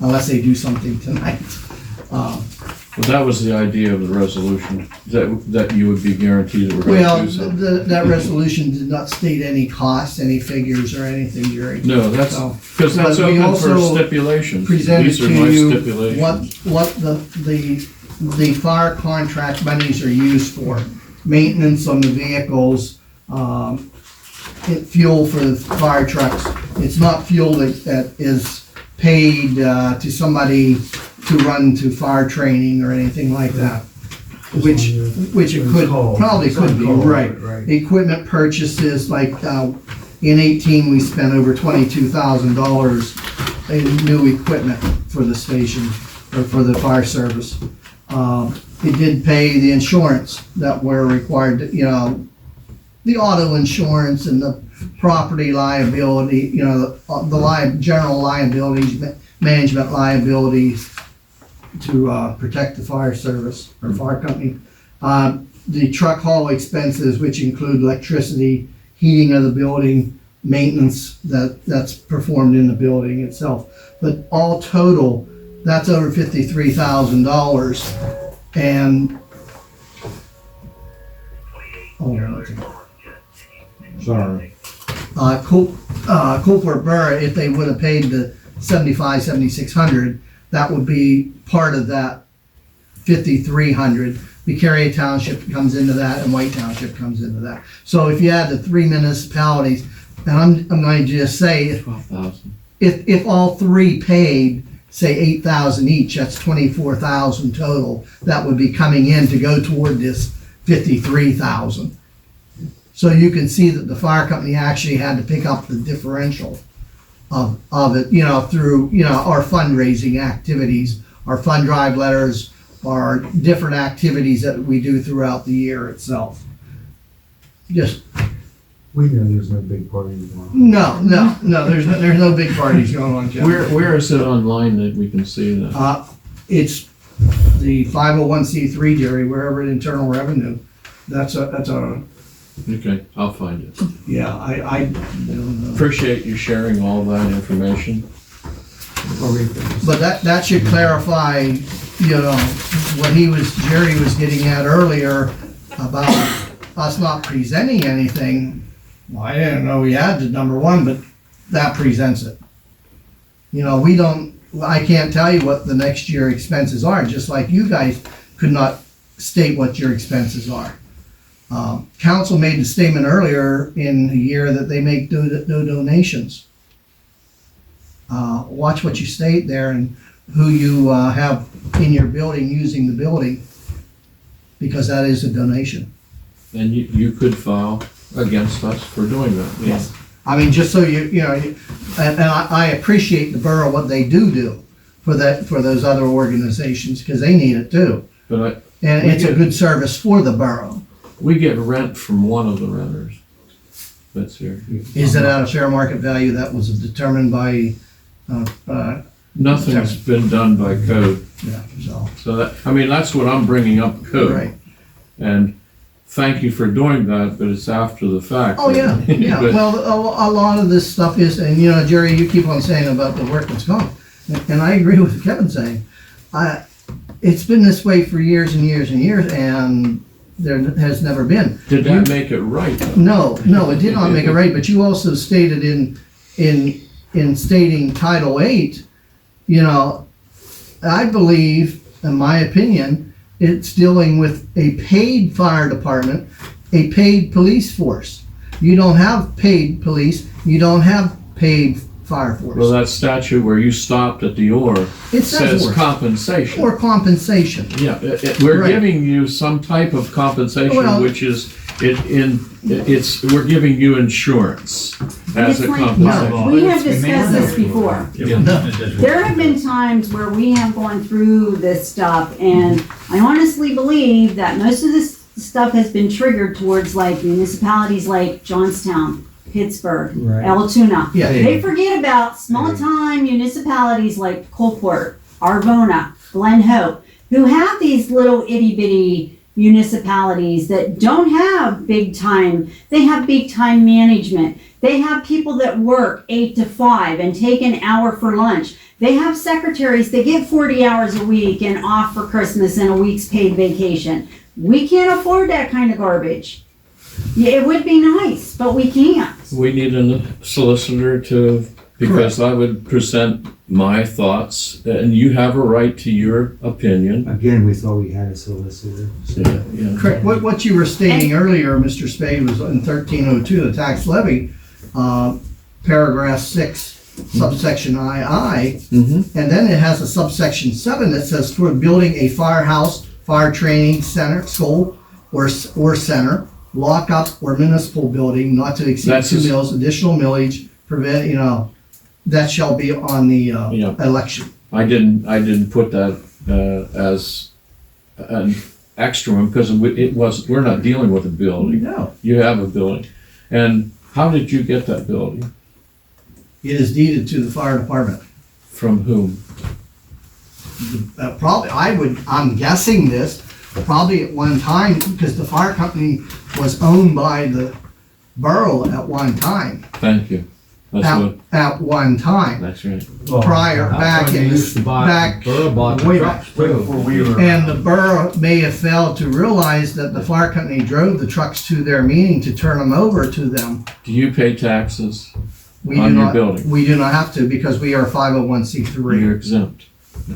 unless they do something tonight. Well, that was the idea of the resolution, that you would be guaranteed that we're Well, gonna do something. that resolution did not state any costs, any figures, or anything, Jerry. No, that's, So, because that's but we open for also stipulations. presented These are to my you stipulations. what the fire contract monies are used for. Maintenance on the vehicles, fuel for the fire trucks. It's not fuel that is paid to somebody to run to fire training or anything like that. Which it could, probably could be, right. Equipment purchases, like in 18, we spent over $22,000 in new equipment for the station, or for the fire service. It did pay the insurance that we're required to, the auto insurance and the property liability, the general liabilities, management liabilities to protect the fire service or fire company. The truck haul expenses, which include electricity, heating of the building, maintenance that's performed in the building itself. But all total, that's over $53,000. And Sorry. Coalport Borough, if they would have paid the $7,600, that would be part of that $5,300. Vicaria Township comes into that, and White Township comes into that. So if you add the three municipalities, and I'm going to just say, 12,000. if all three paid, say 8,000 each, that's 24,000 total. That would be coming in to go toward this 53,000. So you can see that the fire company actually had to pick up the differential of it, through, our fundraising activities, our fund drive letters, our different activities that we do throughout the year itself. Just, We know there's no big party tomorrow. no, there's no big parties going on, Jeff. Where is it online that we can see that? It's the 501c3, Jerry, wherever Internal Revenue. That's a, Okay, I'll find it. yeah, I don't know. Appreciate you sharing all that information. But that should clarify, what Jerry was getting at earlier about us not presenting anything. Well, I didn't know we had the number one, but that presents it. I can't tell you what the next year expenses are, just like you guys could not state what your expenses are. Council made the statement earlier in the year that they make no donations. Watch what you state there and who you have in your building using the building, because that is a donation. And you could file against us for doing that. Yes. I mean, just so and I appreciate the borough, what they do for those other organizations, because they need it too. But And it's a good service for the borough. we get rent from one of the renters that's here. Is it at a fair market value that was determined by, Nothing's been done by code. yeah, so, So that's what I'm bringing up, code. right. And thank you for doing that, but it's after the fact. Oh, yeah, yeah. But- Well, a lot of this stuff is, and Jerry, you keep on saying about the workman's comp, and I agree with Kevin saying, it's been this way for years and years and years, and there has never been. Did that make it right? No, it did not make it right, but you also stated in stating Title VIII, I believe, in my opinion, it's dealing with a paid fire department, a paid police force. You don't have paid police, you don't have paid fire force. Well, that statute where you stopped at the or It says says or. compensation. Or compensation. Yeah, we're Right. giving you some type of compensation, Well- which is, we're giving you insurance as a It's like- compensation. We have discussed this before. There have been times where we have gone through this stuff, and I honestly believe that most of this stuff has been triggered towards like municipalities like Johnstown, Pittsburgh, Right. Altoona. Yeah. They forget about small time municipalities like Coalport, Arvona, Glen Hope, who have these little itty bitty municipalities that don't have big time. They have big time management. They have people that work 8 to 5 and take an hour for lunch. They have secretaries that get 40 hours a week and off for Christmas and a week's paid vacation. We can't afford that kind of garbage. Yeah, it would be nice, but we can't. We need a solicitor to, because I would present my thoughts, and you have a right to your opinion. Again, we thought we had a solicitor. Yeah. Correct. What you were stating earlier, Mr. Spade, was in 1302, the tax levy, paragraph 6, subsection II, Mm-hmm. and then it has a subsection 7 that says for building a firehouse, fire training center, school, or center, lockup or municipal building not to exceed That's 2 just- mills, additional millage, prevent, that shall be on the Yeah. election. I didn't put that as an extra one because we're not dealing with a building. No. You have a building. And how did you get that building? It is deeded to the fire department. From whom? Probably, I'm guessing this, probably at one time, because the fire company was owned by the borough at one time. Thank you. That's At one time, that's right. prior, back in the, way back. And the borough may have failed to realize that the fire company drove the trucks to their meeting to turn them over to them. Do you pay taxes We do on your not, building? we do not have to because we are 501c3. You're exempt.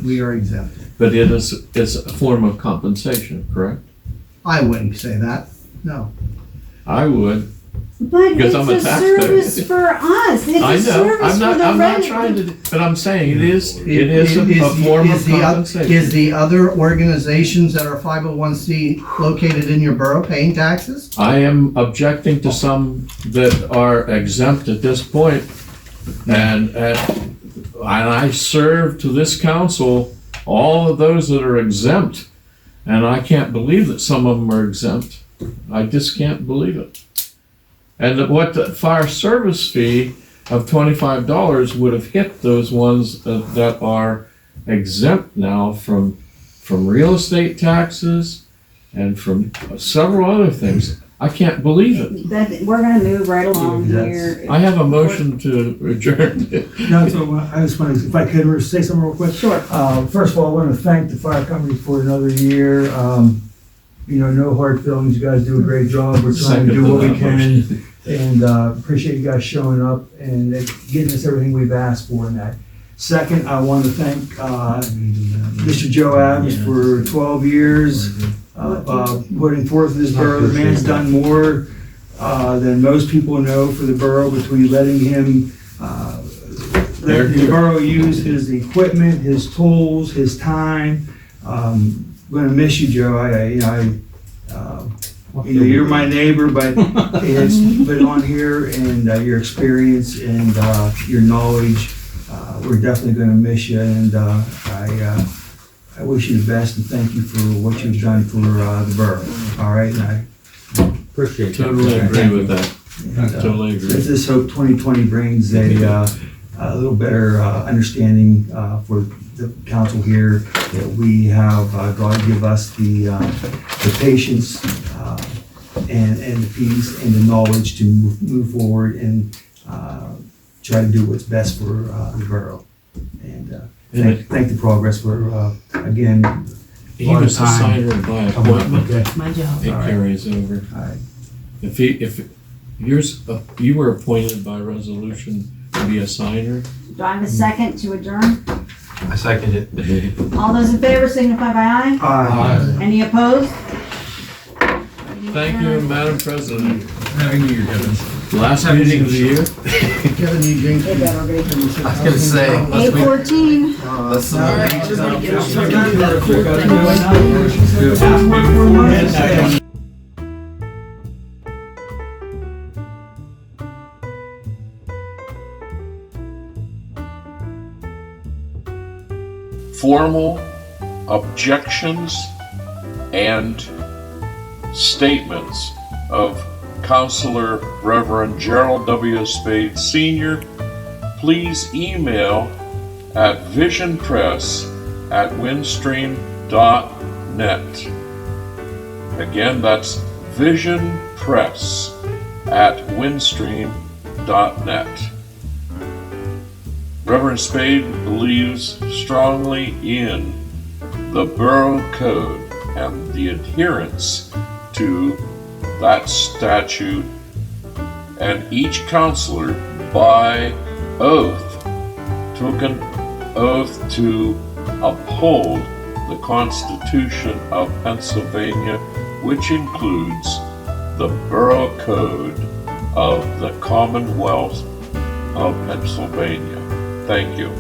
We are exempt. But it's a form of compensation, correct? I wouldn't say that, no. I would. But Because it's I'm a a taxpayer. service for us. It's I a know. service I'm not. for the I'm not resident. trying to. But I'm saying it is. It is a form of compensation. Is the other organizations that are 501c located in your borough paying taxes? I am objecting to some that are exempt at this point, and I serve to this council all of those that are exempt, and I can't believe that some of them are exempt. I just can't believe it. And what the fire service fee of $25 would have hit those ones that are exempt now from real estate taxes and from several other things. I can't believe it. We're gonna move right along here. I have a motion to adjourn. No, so I just wanted, if I could say something real quick. Sure. First of all, I want to thank the fire company for another year. No hard feelings, you guys do a great job. We're trying to do what we can. And appreciate you guys showing up and getting us everything we've asked for in that. Second, I want to thank Mr. Joe Adams for 12 years putting forth this borough. The man's done more than most people know for the borough between letting him let the borough use his equipment, his tools, his time. I'm gonna miss you, Joe. You're my neighbor, but it's been on here and your experience and your knowledge. We're definitely going to miss you, and I wish you the best and thank you for what you've done for the borough. All right, and I Appreciate it. Totally agree with that. and, Totally agree. let's just hope 2020 brings a little better understanding for the council here, that we have, God give us the patience and the peace and the knowledge to move forward and try to do what's best for the borough. And thank the progress for, again, He was a signer by appointment. Okay. My job. It All right. carries over. All right. If you were appointed by resolution to be a signer, Do I have a second to adjourn? I second it. All those in favor signify by aye. Any opposed? thank you, Madam President. Having you, Kevin. Last meeting of the year. Kevin, you drink. They better be. I was gonna say, let's 8:14. Formal objections and Statements of Councillor Reverend Gerald W. Spaid Sr., please email at visionpress@windstream.net. Again, that's visionpress@windstream.net. Reverend Spaid believes strongly in the Borough Code and the adherence to that statute, and each councillor by oath took an oath to uphold the Constitution of Pennsylvania, which includes the Borough Code of the Commonwealth of Pennsylvania. Thank you.